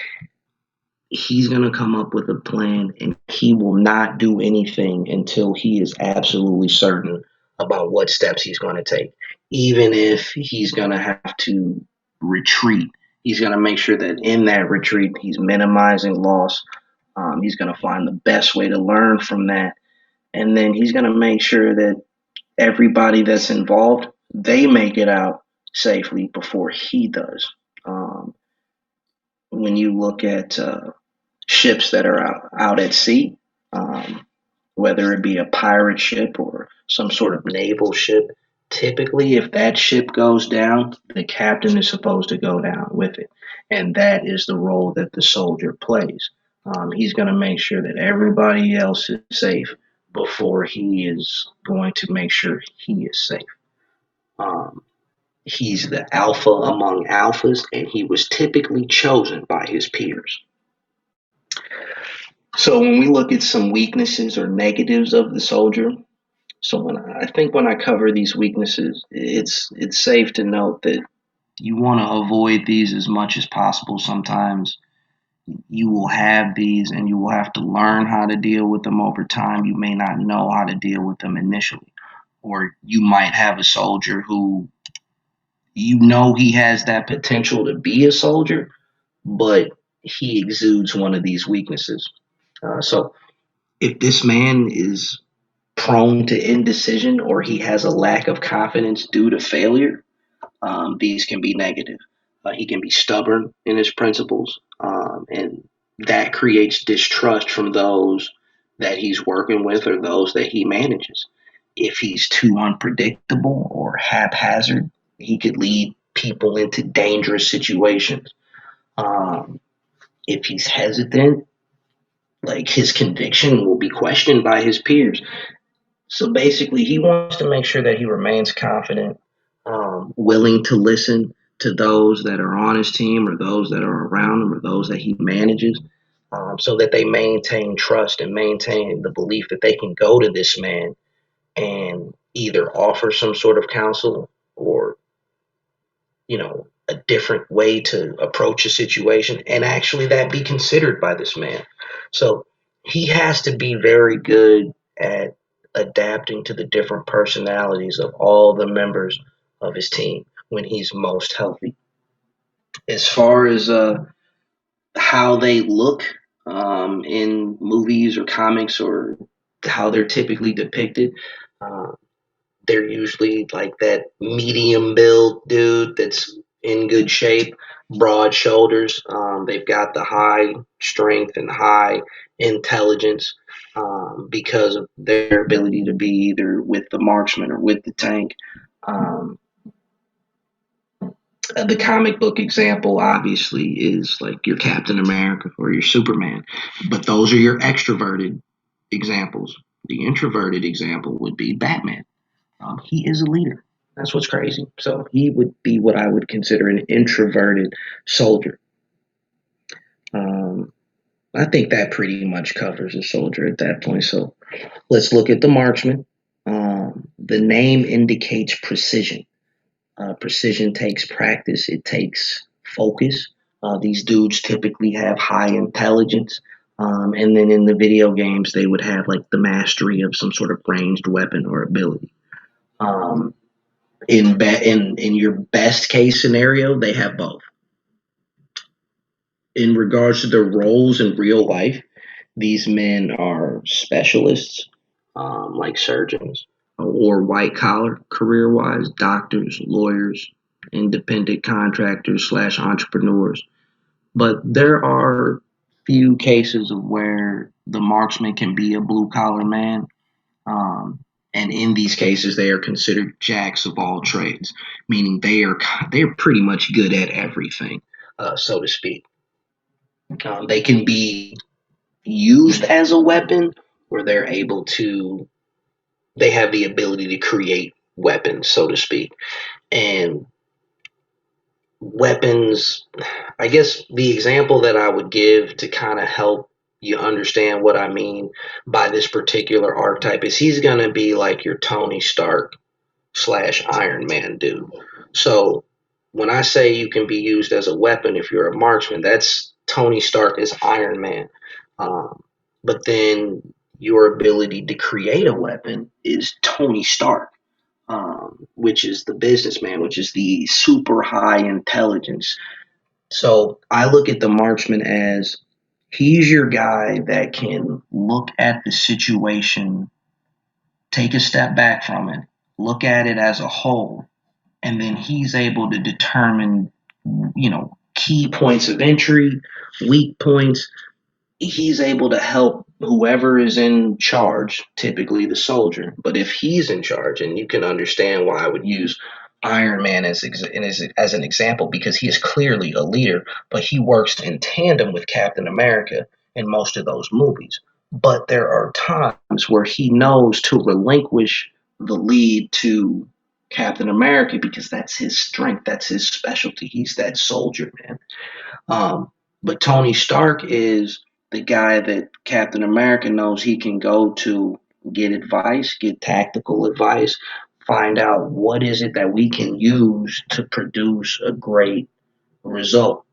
he's going to come up with a plan, and he will not do anything until he is absolutely certain about what steps he's going to take. Even if he's going to have to retreat, he's going to make sure that in that retreat, he's minimizing loss. He's going to find the best way to learn from that, and then he's going to make sure that everybody that's involved, they make it out safely before he does. Um, when you look at ships that are out at sea, um, whether it be a pirate ship or some sort of naval ship, typically if that ship goes down, the captain is supposed to go down with it. And that is the role that the soldier plays. He's going to make sure that everybody else is safe before he is going to make sure he is safe. Um, he's the alpha among alphas, and he was typically chosen by his peers. So when we look at some weaknesses or negatives of the soldier, so when I cover these weaknesses, it's safe to note that you want to avoid these as much as possible. Sometimes you will have these and you will have to learn how to deal with them over time. You may not know how to deal with them initially. Or you might have a soldier who You know he has that potential to be a soldier, but he exudes one of these weaknesses. So if this man is prone to indecision or he has a lack of confidence due to failure, these can be negative. He can be stubborn in his principles, and that creates distrust from those that he's working with or those that he manages. If he's too unpredictable or haphazard, he could lead people into dangerous situations. Um, if he's hesitant, like his conviction will be questioned by his peers. So basically, he wants to make sure that he remains confident, willing to listen to those that are on his team or those that are around him or those that he manages, so that they maintain trust and maintain the belief that they can go to this man and either offer some sort of counsel or, a different way to approach a situation and actually that be considered by this man. So he has to be very good at adapting to the different personalities of all the members of his team when he's most healthy. As far as how they look in movies or comics or how they're typically depicted, uh, they're usually like that medium build dude that's in good shape, broad shoulders. They've got the high strength and high intelligence because of their ability to be either with the marksman or with the tank. Um, the comic book example obviously is like your Captain America or your Superman, but those are your extroverted examples. The introverted example would be Batman. He is a leader. That's what's crazy. So he would be what I would consider an introverted soldier. Um, I think that pretty much covers a soldier at that point. So let's look at the marksman. The name indicates precision. Precision takes practice, it takes focus. These dudes typically have high intelligence. And then in the video games, they would have like the mastery of some sort of ranged weapon or ability. Um, in your best case scenario, they have both. In regards to their roles in real life, these men are specialists, like surgeons, or white collar career wise, doctors, lawyers, independent contractors slash entrepreneurs. But there are few cases of where the marksman can be a blue collar man. And in these cases, they are considered jacks of all trades, meaning they're pretty much good at everything, so to speak. They can be used as a weapon, or they have the ability to create weapons, so to speak. And weapons, I guess the example that I would give to kind of help you understand what I mean by this particular archetype is he's going to be like your Tony Stark slash Iron Man dude. So when I say you can be used as a weapon if you're a marksman, that's Tony Stark as Iron Man. But then your ability to create a weapon is Tony Stark, which is the businessman, which is the super high intelligence. So I look at the marksman as he's your guy that can look at the situation, take a step back from it, look at it as a whole, and then he's able to determine, key points of entry, weak points. He's able to help whoever is in charge, typically the soldier. But if he's in charge, and you can understand why I would use Iron Man as an example, because he is clearly a leader, but he works in tandem with Captain America in most of those movies. But there are times where he knows to relinquish the lead to Captain America because that's his strength, that's his specialty. He's that soldier, man. But Tony Stark is the guy that Captain America knows he can go to get advice, get tactical advice, find out what is it that we can use to produce a great result.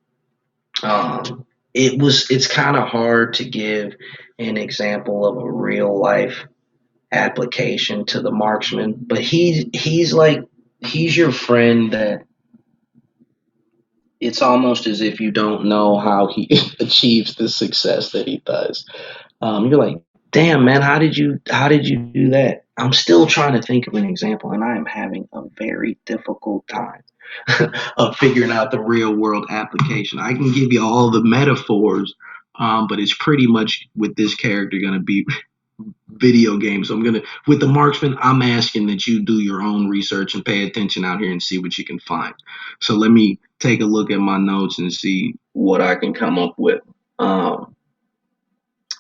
It's kind of hard to give an example of a real life application to the marksman, but he's your friend that it's almost as if you don't know how he achieves the success that he does. You're like, damn man, how did you do that? I'm still trying to think of an example, and I am having a very difficult time of figuring out the real world application. I can give you all the metaphors, but it's pretty much with this character going to be video games. So I'm gonna with the marksman, I'm asking that you do your own research and pay attention out here and see what you can find. So let me take a look at my notes and see what I can come up with. Um,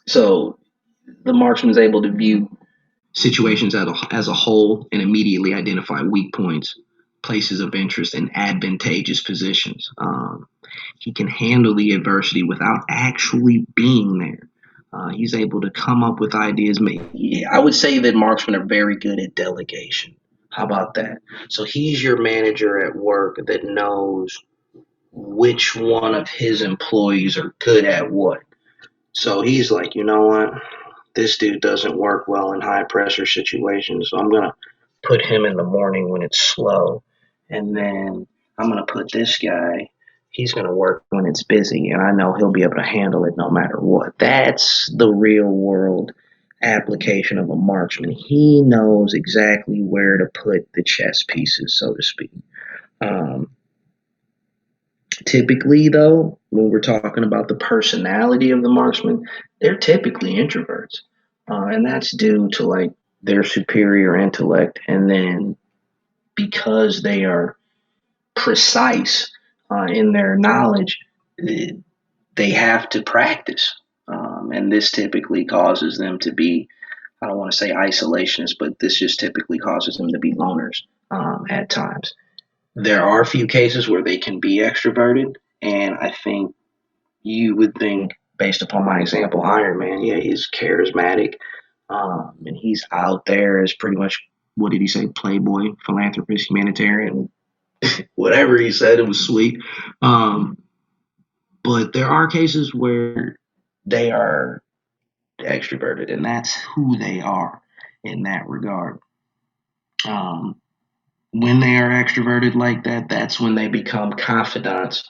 so the marksman is able to view situations as a whole and immediately identify weak points, places of interest, and advantageous positions. He can handle the adversity without actually being there. He's able to come up with ideas. I would say that marksmen are very good at delegation. How about that? So he's your manager at work that knows which one of his employees are good at what. So he's like, you know what? This dude doesn't work well in high pressure situations. So I'm going to put him in the morning when it's slow. And then I'm going to put this guy, he's going to work when it's busy. And I know he'll be able to handle it no matter what. That's the real world application of a marksman. He knows exactly where to put the chess pieces, so to speak. Um, Typically, though, when we're talking about the personality of the marksman, they're typically introverts. And that's due to like their superior intellect. And then because they are precise in their knowledge, they have to practice. And this typically causes them to be, I don't want to say isolationists, but this just typically causes them to be loners at times. There are a few cases where they can be extroverted, and I think you would think, based upon my example, Iron Man, yeah, he's charismatic, and he's out there as pretty much, what did he say, playboy, philanthropist, humanitarian, whatever he said, it was sweet. Um, but there are cases where they are extroverted, and that's who they are in that regard. Um, when they are extroverted like that, that's when they become confidants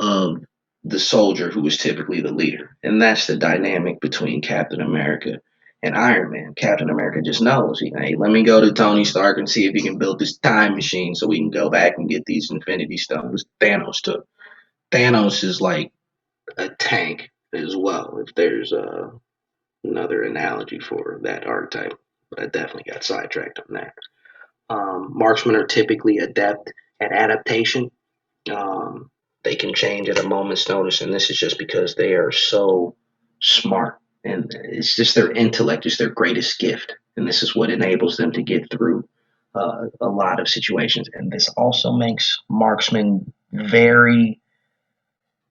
of the soldier who is typically the leader. And that's the dynamic between Captain America and Iron Man. Captain America just knows, hey, let me go to Tony Stark and see if he can build this time machine so we can go back and get these Infinity Stones Thanos took. Thanos is like a tank as well, if there's another analogy for that archetype. But I definitely got sidetracked on that. Marksmen are typically adept at adaptation. Um, they can change at a moment's notice, and this is just because they are so smart, and it's just their intellect is their greatest gift, and this is what enables them to get through a lot of situations. And this also makes marksmen very.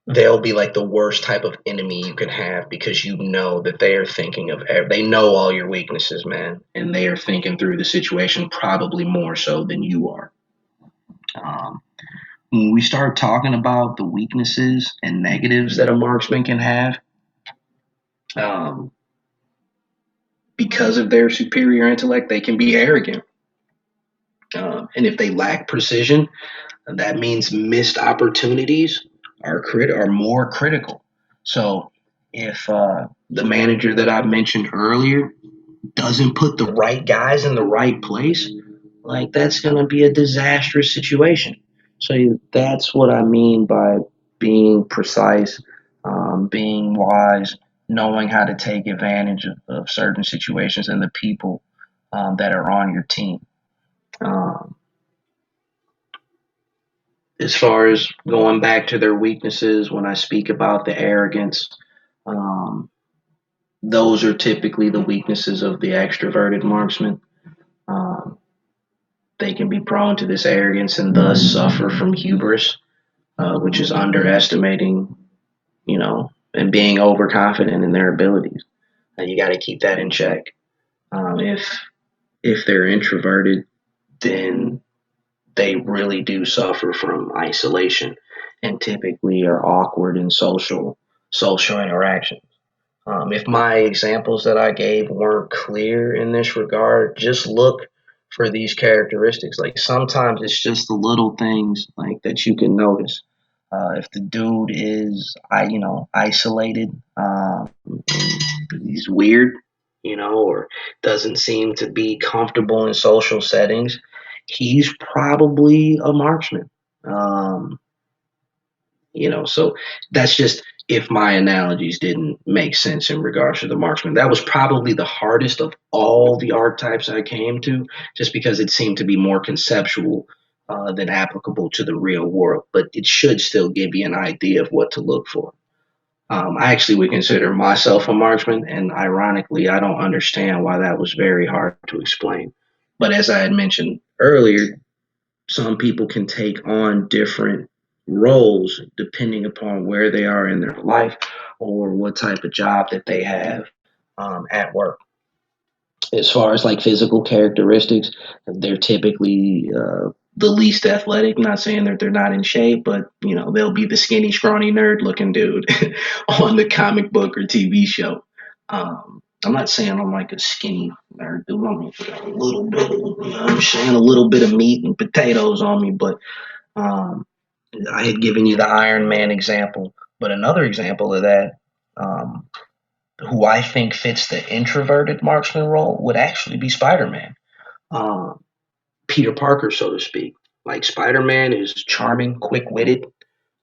They'll be like the worst type of enemy you can have because you know that they are thinking of. They know all your weaknesses, man, and they are thinking through the situation probably more so than you are. Um, when we start talking about the weaknesses and negatives that a marksman can have, um, because of their superior intellect, they can be arrogant. And if they lack precision, that means missed opportunities are more critical. So if the manager that I mentioned earlier doesn't put the right guys in the right place, like that's going to be a disastrous situation. So that's what I mean by being precise, being wise, knowing how to take advantage of certain situations and the people that are on your team. Um, as far as going back to their weaknesses, when I speak about the arrogance, um, those are typically the weaknesses of the extroverted marksman. Um, they can be prone to this arrogance and thus suffer from hubris, which is underestimating, and being overconfident in their abilities. And you got to keep that in check. If they're introverted, then they really do suffer from isolation and typically are awkward in social interactions. If my examples that I gave weren't clear in this regard, just look for these characteristics. Like sometimes it's just the little things like that you can notice. If the dude is, isolated, he's weird, or doesn't seem to be comfortable in social settings, he's probably a marksman. Um, so that's just if my analogies didn't make sense in regards to the marksman. That was probably the hardest of all the archetypes I came to, just because it seemed to be more conceptual than applicable to the real world. But it should still give you an idea of what to look for. I actually would consider myself a marksman, and ironically, I don't understand why that was very hard to explain. But as I had mentioned earlier, some people can take on different roles depending upon where they are in their life or what type of job that they have at work. As far as like physical characteristics, they're typically the least athletic. Not saying that they're not in shape, but they'll be the skinny, scrawny, nerd-looking dude on the comic book or TV show. I'm not saying I'm like a skinny nerd dude. I mean, got a little bit, I'm saying a little bit of meat and potatoes on me, but um, I had given you the Iron Man example, but another example of that, um, who I think fits the introverted marksman role, would actually be Spider Man. Um, Peter Parker, so to speak. Like Spider Man is charming, quick witted,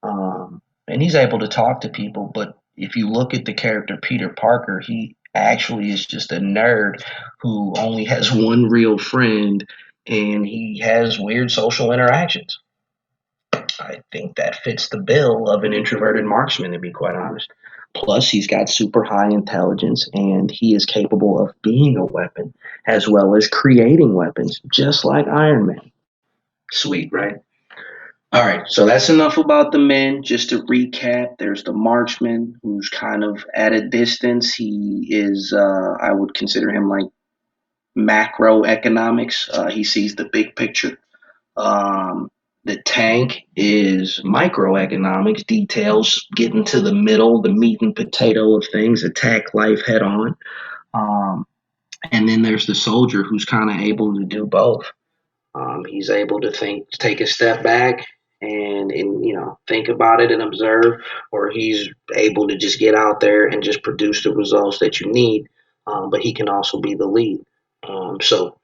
and he's able to talk to people. But if you look at the character Peter Parker, he actually is just a nerd who only has one real friend, and he has weird social interactions. I think that fits the bill of an introverted marksman, to be quite honest. Plus, he's got super high intelligence and he is capable of being a weapon as well as creating weapons, just like Iron Man. Sweet, right? All right, so that's enough about the men. Just to recap, there's the marksman who's kind of at a distance. He is, I would consider him like macroeconomics. He sees the big picture. Um, the tank is microeconomics, details, getting to the middle, the meat and potato of things, attack life head on. Um, and then there's the soldier who's kind of able to do both. He's able to take a step back and think about it and observe, or he's able to just get out there and just produce the results that you need. But he can also be the lead. So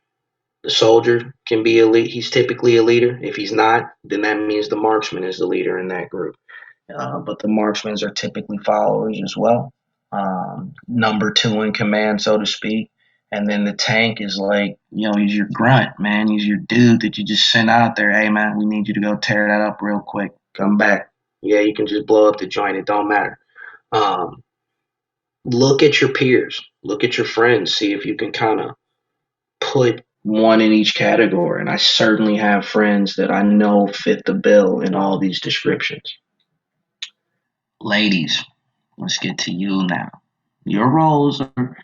the soldier can be a lead. He's typically a leader. If he's not, then that means the marksman is the leader in that group. But the marksmen are typically followers as well. Number two in command, so to speak. And then the tank is like, he's your grunt, man. He's your dude that you just send out there. Hey, man, we need you to go tear that up real quick. Come back. Yeah, you can just blow up the joint. It don't matter. Um, Look at your peers. Look at your friends. See if you can kind of put one in each category. And I certainly have friends that I know fit the bill in all these descriptions. Ladies, let's get to you now. Your roles are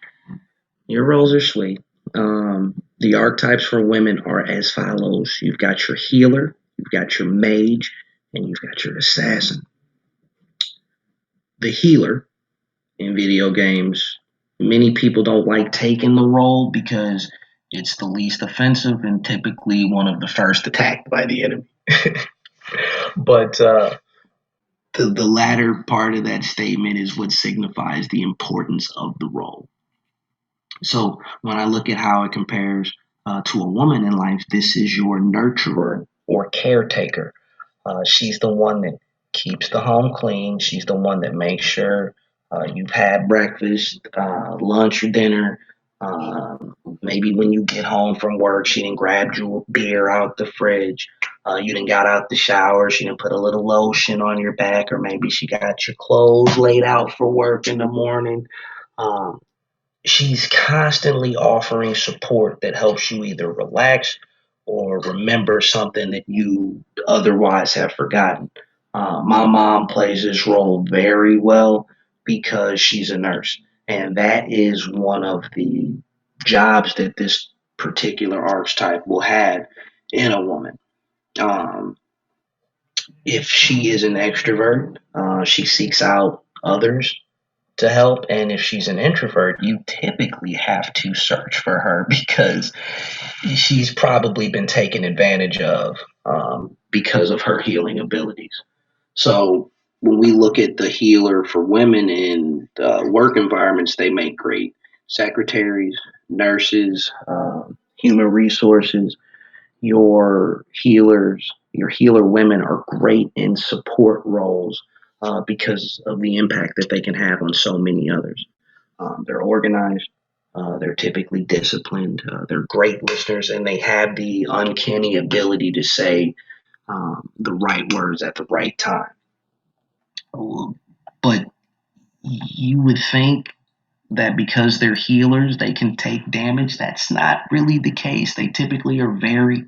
your roles are sweet. The archetypes for women are as follows: you've got your healer, you've got your mage, and you've got your assassin. The healer in video games, many people don't like taking the role because it's the least offensive and typically one of the first attacked by the enemy. But the latter part of that statement is what signifies the importance of the role. So when I look at how it compares to a woman in life, this is your nurturer or caretaker. She's the one that keeps the home clean. She's the one that makes sure you've had breakfast, lunch, or dinner. Maybe when you get home from work, she didn't grab your beer out the fridge. You didn't got out the shower. She didn't put a little lotion on your back, or maybe she got your clothes laid out for work in the morning. Um, she's constantly offering support that helps you either relax or remember something that you otherwise have forgotten. My mom plays this role very well because she's a nurse, and that is one of the jobs that this particular archetype will have in a woman. Um, if she is an extrovert, she seeks out others to help. And if she's an introvert, you typically have to search for her because she's probably been taken advantage of because of her healing abilities. So when we look at the healer for women in work environments, they make great secretaries, nurses, human resources. Your healer women are great in support roles because of the impact that they can have on so many others. They're organized. They're typically disciplined. They're great listeners, and they have the uncanny ability to say the right words at the right time. But you would think that because they're healers, they can take damage. That's not really the case. They typically are very,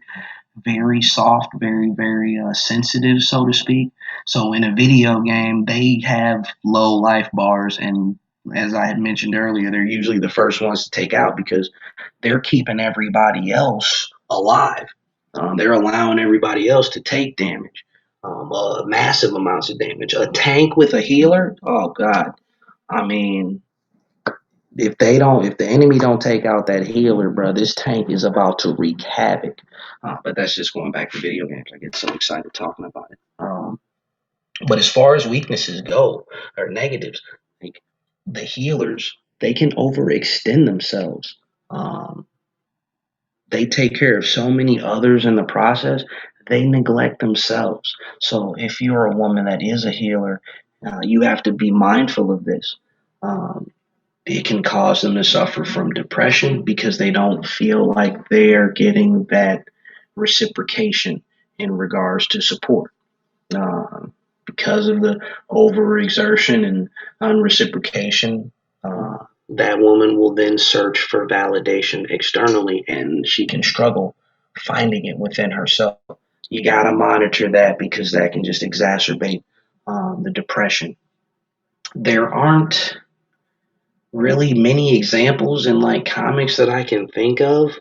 very soft, very sensitive, so to speak. So in a video game, they have low life bars, and as I had mentioned earlier, they're usually the first ones to take out because they're keeping everybody else alive. They're allowing everybody else to take damage, massive amounts of damage. A tank with a healer, oh god! I mean, if the enemy don't take out that healer, bro, this tank is about to wreak havoc. But that's just going back to video games. I get so excited talking about it. But as far as weaknesses go or negatives, like the healers, they can overextend themselves. Um, they take care of so many others in the process. They neglect themselves. So if you're a woman that is a healer, you have to be mindful of this. Um, it can cause them to suffer from depression because they don't feel like they're getting that reciprocation in regards to support. Because of the overexertion and unreciprocation, that woman will then search for validation externally and she can struggle finding it within herself. You got to monitor that because that can just exacerbate the depression. There aren't really many examples in like comics that I can think of.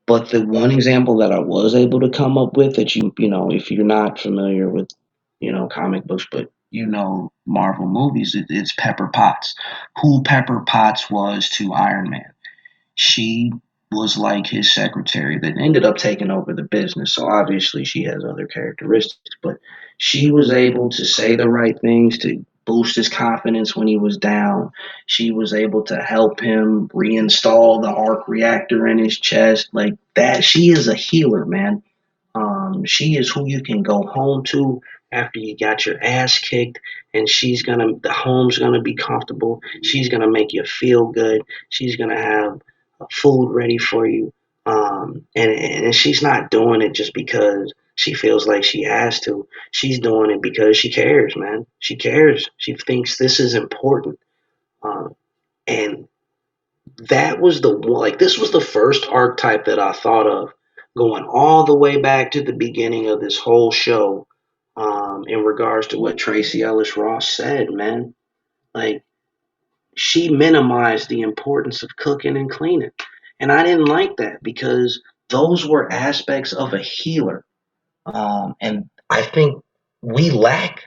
But the one example that I was able to come up with that you know, if you're not familiar with, comic books, but Marvel movies, it's Pepper Potts. Who Pepper Potts was to Iron Man. She was like his secretary that ended up taking over the business. So obviously she has other characteristics, but she was able to say the right things to boost his confidence when he was down. She was able to help him reinstall the arc reactor in his chest. Like that, she is a healer, man. She is who you can go home to after you got your ass kicked, and the home's gonna be comfortable. She's gonna make you feel good. She's gonna have food ready for you. And she's not doing it just because she feels like she has to. She's doing it because she cares, man. She cares. She thinks this is important. And this was the first archetype that I thought of going all the way back to the beginning of this whole show, in regards to what Tracy Ellis Ross said, man. Like, she minimized the importance of cooking and cleaning. And I didn't like that because those were aspects of a healer. And I think we lack,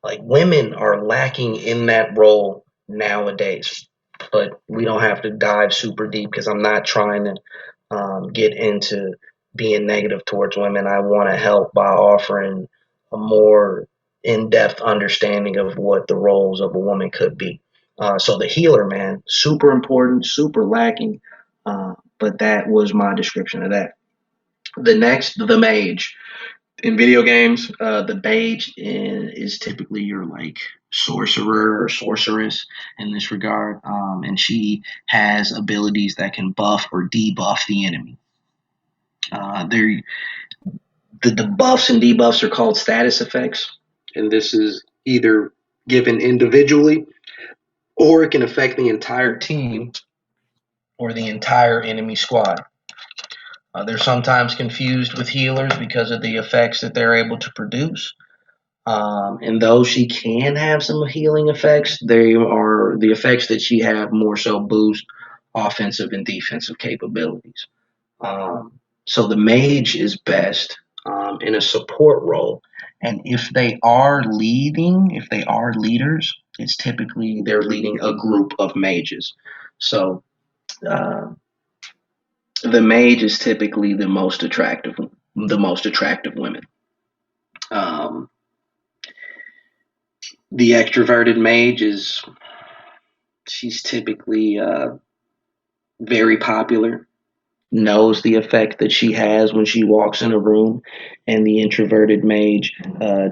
like, women are lacking in that role nowadays. But we don't have to dive super deep because I'm not trying to get into being negative towards women. I want to help by offering a more in depth understanding of what the roles of a woman could be. So the healer, man, super important, super lacking. But that was my description of that. The next, the mage. In video games, the mage is typically your like sorcerer or sorceress in this regard, and she has abilities that can buff or debuff the enemy. They're the buffs and debuffs are called status effects, and this is either given individually or it can affect the entire team or the entire enemy squad. They're sometimes confused with healers because of the effects that they're able to produce. And though she can have some healing effects, they are the effects that she have more so boost offensive and defensive capabilities. So the mage is best in a support role. And if they are leading, if they are leaders, it's typically they're leading a group of mages. So uh, the mage is typically the most attractive women. Um, The extroverted mage is she's typically very popular, knows the effect that she has when she walks in a room, and the introverted mage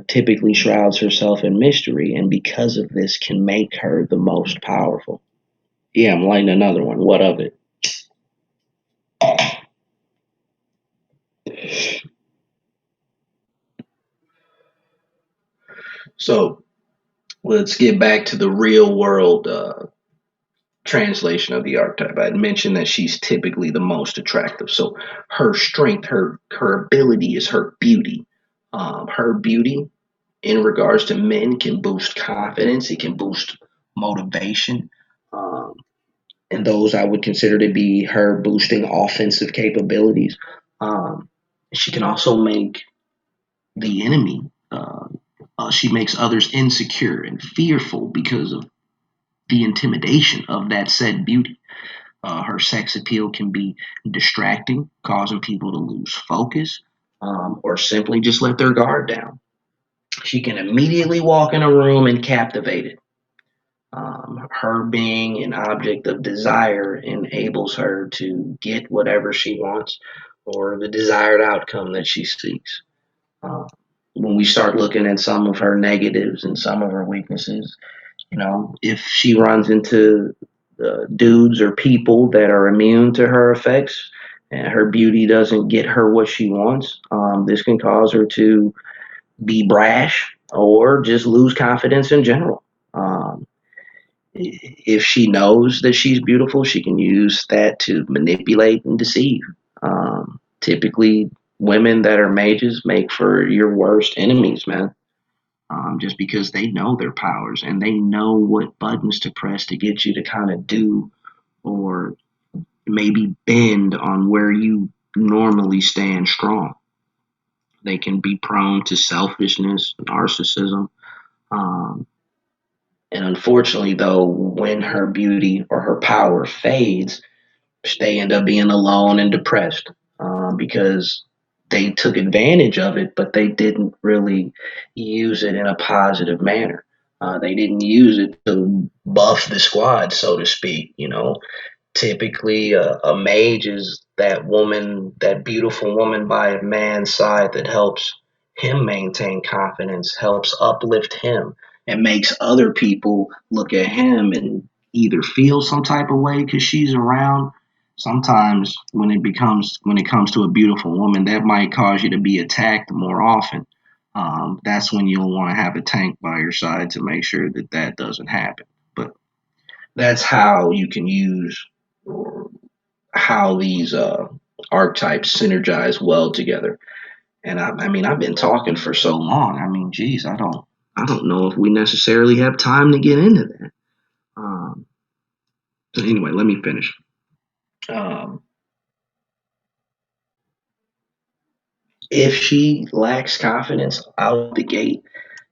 typically shrouds herself in mystery, and because of this, can make her the most powerful. Yeah, I'm lighting another one. What of it? So let's get back to the real world translation of the archetype. I had mentioned that she's typically the most attractive. So her strength, her ability is her beauty. Her beauty in regards to men can boost confidence. It can boost motivation. Um, and those I would consider to be her boosting offensive capabilities. Um, she can also make the enemy. She makes others insecure and fearful because of the intimidation of that said beauty. Her sex appeal can be distracting, causing people to lose focus, or simply just let their guard down. She can immediately walk in a room and captivate it. Her being an object of desire enables her to get whatever she wants or the desired outcome that she seeks. Uh, when we start looking at some of her negatives and some of her weaknesses, if she runs into dudes or people that are immune to her effects and her beauty doesn't get her what she wants, this can cause her to be brash or just lose confidence in general. Um, if she knows that she's beautiful, she can use that to manipulate and deceive. Typically, women that are mages make for your worst enemies, man. Just because they know their powers and they know what buttons to press to get you to kind of do or maybe bend on where you normally stand strong. They can be prone to selfishness, narcissism, um, and unfortunately, though, when her beauty or her power fades, they end up being alone and depressed because they took advantage of it, but they didn't really use it in a positive manner. They didn't use it to buff the squad, so to speak. Typically, a mage is that woman, that beautiful woman by a man's side that helps him maintain confidence, helps uplift him, and makes other people look at him and either feel some type of way because she's around. Sometimes when it comes to a beautiful woman, that might cause you to be attacked more often. That's when you'll want to have a tank by your side to make sure that that doesn't happen. But that's how you can use or how these archetypes synergize well together. And I mean, I've been talking for so long. I mean, geez, I don't know if we necessarily have time to get into that. Um, so anyway, let me finish. Um, if she lacks confidence out the gate,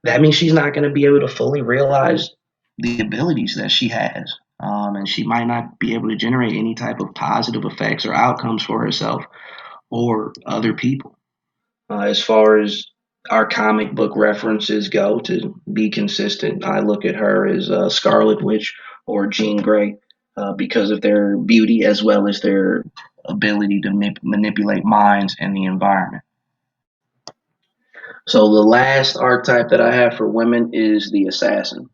that means she's not going to be able to fully realize the abilities that she has. And she might not be able to generate any type of positive effects or outcomes for herself or other people. As far as our comic book references go, to be consistent, I look at her as Scarlet Witch or Jean Grey because of their beauty as well as their ability to manipulate minds and the environment. So the last archetype that I have for women is the assassin.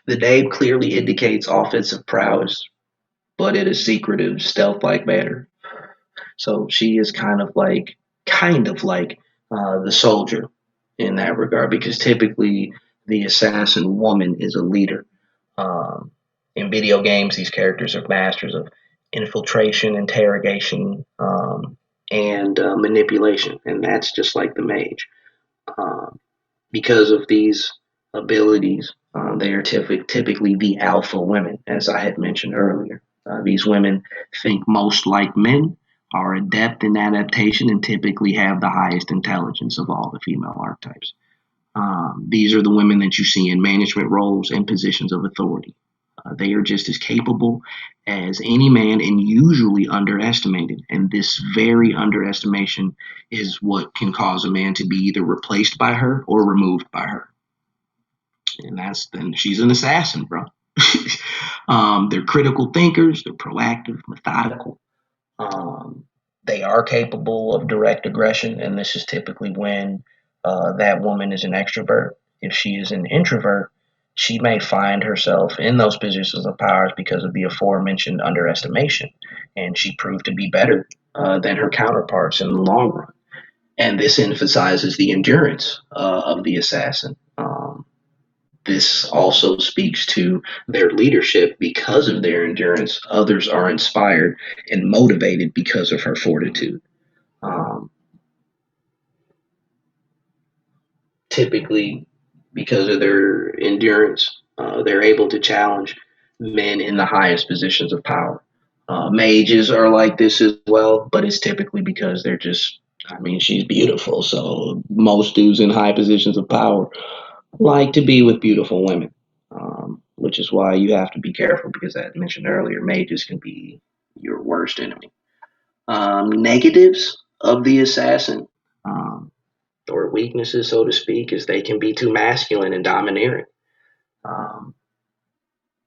The name clearly indicates offensive prowess, but in a secretive, stealth-like manner. So she is kind of like the soldier in that regard, because typically the assassin woman is a leader. Um, in video games, these characters are masters of infiltration, interrogation, and manipulation, and that's just like the mage. Um, because of these abilities, they are typically the alpha women, as I had mentioned earlier. These women think most like men, are adept in adaptation, and typically have the highest intelligence of all the female archetypes. These are the women that you see in management roles and positions of authority. They are just as capable as any man and usually underestimated. And this very underestimation is what can cause a man to be either replaced by her or removed by her. And that's then she's an assassin, bro. They're critical thinkers. They're proactive, methodical. Um, they are capable of direct aggression, and this is typically when that woman is an extrovert. If she is an introvert, she may find herself in those positions of power because of the aforementioned underestimation, and she proved to be better than her counterparts in the long run. And this emphasizes the endurance of the assassin. This also speaks to their leadership because of their endurance. Others are inspired and motivated because of her fortitude. Um, Typically, because of their endurance, they're able to challenge men in the highest positions of power. Mages are like this as well, but it's typically because they're just, I mean, she's beautiful. So most dudes in high positions of power like to be with beautiful women, which is why you have to be careful because, as I mentioned earlier, mages can be your worst enemy. Negatives of the assassin, um, or weaknesses, so to speak, is they can be too masculine and domineering. Um,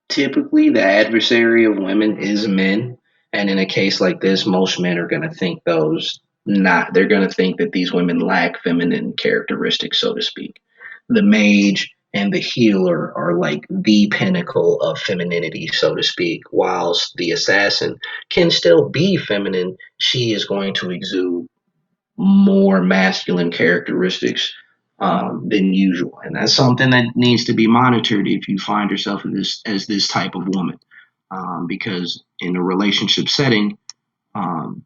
Typically, the adversary of women is men, and in a case like this, most men are going to think those not. They're going to think that these women lack feminine characteristics, so to speak. The mage and the healer are like the pinnacle of femininity, so to speak. Whilst the assassin can still be feminine, she is going to exude more masculine characteristics than usual, and that's something that needs to be monitored if you find yourself in this as this type of woman, because in a relationship setting, um,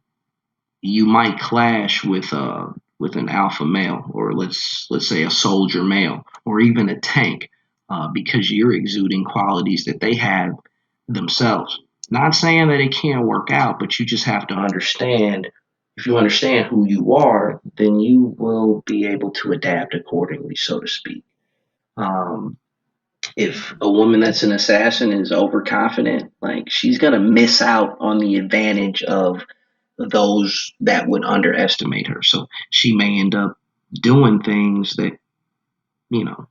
you might clash with an alpha male, or let's say a soldier male, or even a tank, because you're exuding qualities that they have themselves. Not saying that it can't work out, but you just have to understand. If you understand who you are, then you will be able to adapt accordingly, so to speak. Um, if a woman that's an assassin is overconfident, like she's gonna miss out on the advantage of those that would underestimate her. So she may end up doing things that, you know,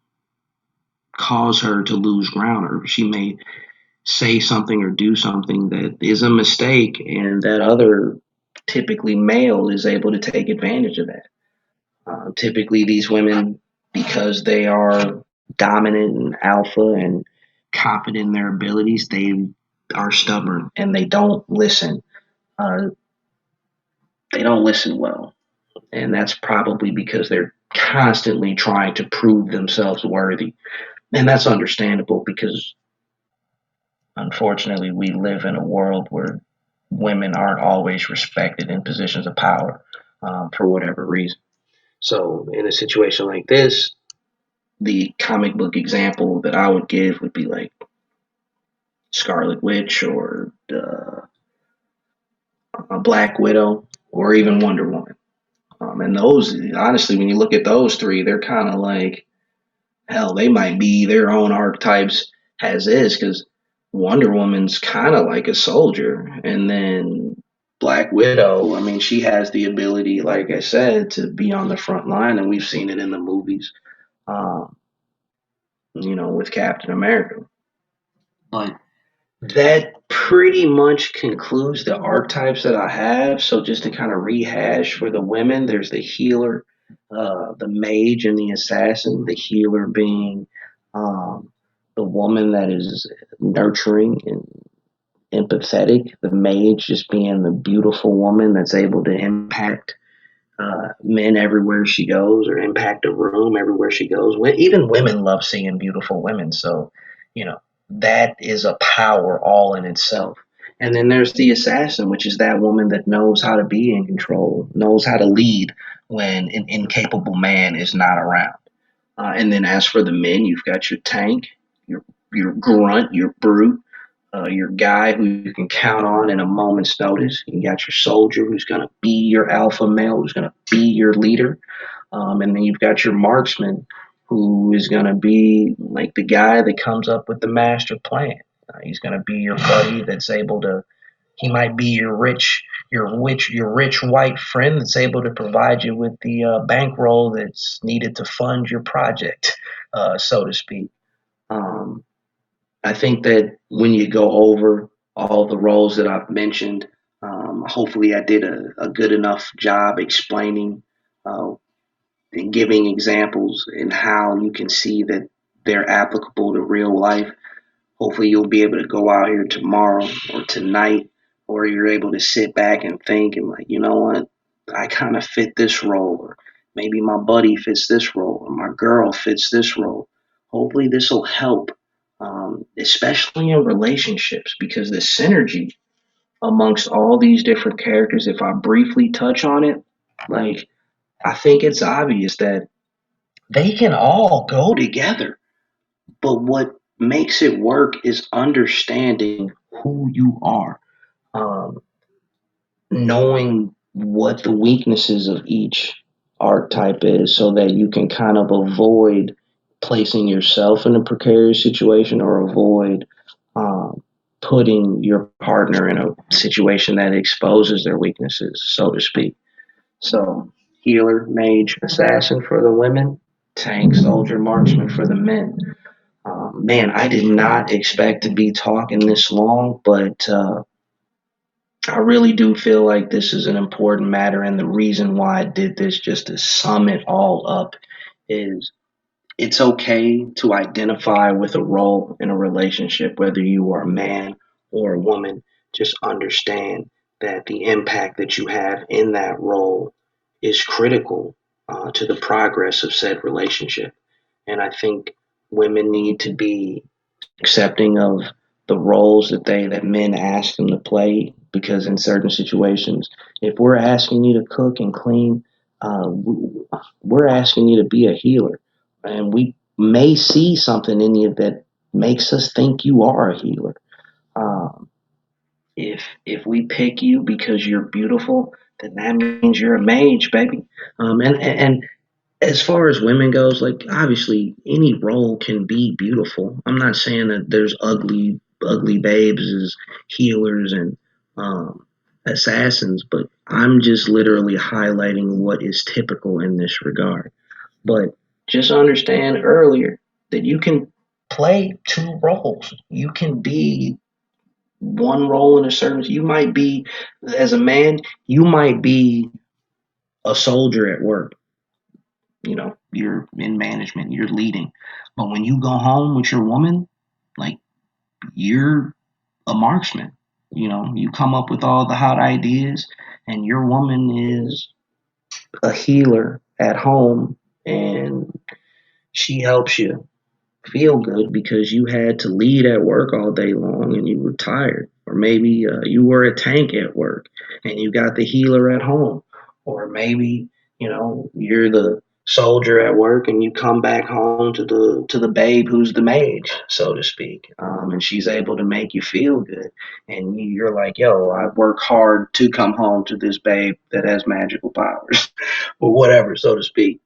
cause her to lose ground, or she may say something or do something that is a mistake, and that other, typically male, is able to take advantage of that. Typically, these women, because they are dominant and alpha and confident in their abilities, they are stubborn and they don't listen. Uh, they don't listen well, and that's probably because they're constantly trying to prove themselves worthy. And that's understandable because unfortunately we live in a world where women aren't always respected in positions of power, for whatever reason. So in a situation like this, the comic book example that I would give would be like Scarlet Witch, or a Black Widow, or even Wonder Woman. And those, honestly, when you look at those three, they're kind of like, hell, they might be their own archetypes as is, because Wonder Woman's kind of like a soldier, and then Black Widow, I mean, she has the ability, like I said, to be on the front line, and we've seen it in the movies, um, with Captain America. But that pretty much concludes the archetypes that I have. So just to kind of rehash for the women, there's the healer, the mage, and the assassin. The healer being the woman that is nurturing and empathetic. The mage just being the beautiful woman that's able to impact men everywhere she goes, or impact a room everywhere she goes. Even women love seeing beautiful women. So, you know, that is a power all in itself. And then there's the assassin, which is that woman that knows how to be in control, knows how to lead when an incapable man is not around. And then as for the men, you've got your tank, your grunt, your brute, your guy who you can count on in a moment's notice. You got your soldier who's going to be your alpha male, who's going to be your leader. And then you've got your marksman who is going to be like the guy that comes up with the master plan. He's going to be your buddy that's able to. He might be your rich white friend that's able to provide you with the bankroll that's needed to fund your project, so to speak. Um, I think that when you go over all the roles that I've mentioned, hopefully I did a good enough job explaining uh, and giving examples and how you can see that they're applicable to real life. Hopefully, you'll be able to go out here tomorrow or tonight, or you're able to sit back and think and, like, you know what, I kind of fit this role, or maybe my buddy fits this role, or my girl fits this role. Hopefully, this will help, especially in relationships, because the synergy amongst all these different characters, if I briefly touch on it, like, I think it's obvious that they can all go together. But what makes it work is understanding who you are, um, knowing what the weaknesses of each archetype is, so that you can kind of avoid placing yourself in a precarious situation, or avoid um, putting your partner in a situation that exposes their weaknesses, so to speak. So, healer, mage, assassin for the women, tank, soldier, marksman for the men. Man, I did not expect to be talking this long, but I really do feel like this is an important matter. And the reason why I did this, just to sum it all up, is it's okay to identify with a role in a relationship, whether you are a man or a woman. Just understand that the impact that you have in that role is critical to the progress of said relationship. And I think women need to be accepting of the roles that men ask them to play, because in certain situations, if we're asking you to cook and clean, we're asking you to be a healer, and we may see something in you that makes us think you are a healer. um, if we pick you because you're beautiful, then that means you're a mage, baby. And as far as women goes, like, obviously any role can be beautiful. I'm not saying that there's ugly babes as healers and um, assassins, but I'm just literally highlighting what is typical in this regard. But just understand earlier that you can play two roles. You can be one role in a certain. You might be, as a man, you might be a soldier at work. You're in management, you're leading, but when you go home with your woman, like, you're a marksman. You come up with all the hot ideas, and your woman is a healer at home, and she helps you feel good because you had to lead at work all day long and you were tired. Or maybe you were a tank at work and you got the healer at home. Or maybe, you're the soldier at work and you come back home to the babe who's the mage, so to speak. And she's able to make you feel good. And you're like, yo, I work hard to come home to this babe that has magical powers, or whatever, so to speak.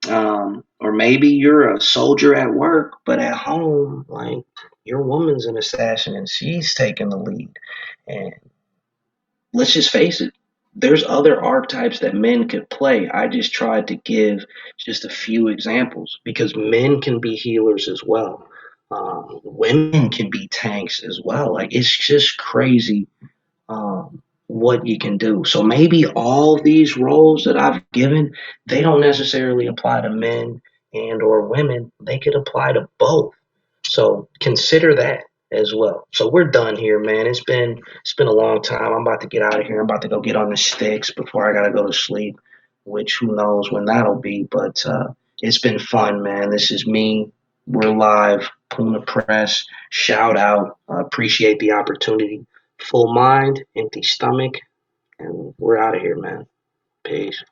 Or maybe you're a soldier at work, but at home, like, your woman's an assassin and she's taking the lead. And let's just face it, there's other archetypes that men could play. I just tried to give just a few examples because men can be healers as well. Women can be tanks as well. Like, it's just crazy what you can do. So maybe all these roles that I've given, they don't necessarily apply to men and or women. They could apply to both. So consider that as well. So we're done here, man. It's been a long time. I'm about to get out of here. I'm about to go get on the sticks before I gotta go to sleep, which who knows when that'll be. But it's been fun, man. This is me. We're live. Puna Press. Shout out. Appreciate the opportunity. Full mind, empty stomach, and we're out of here, man. Peace.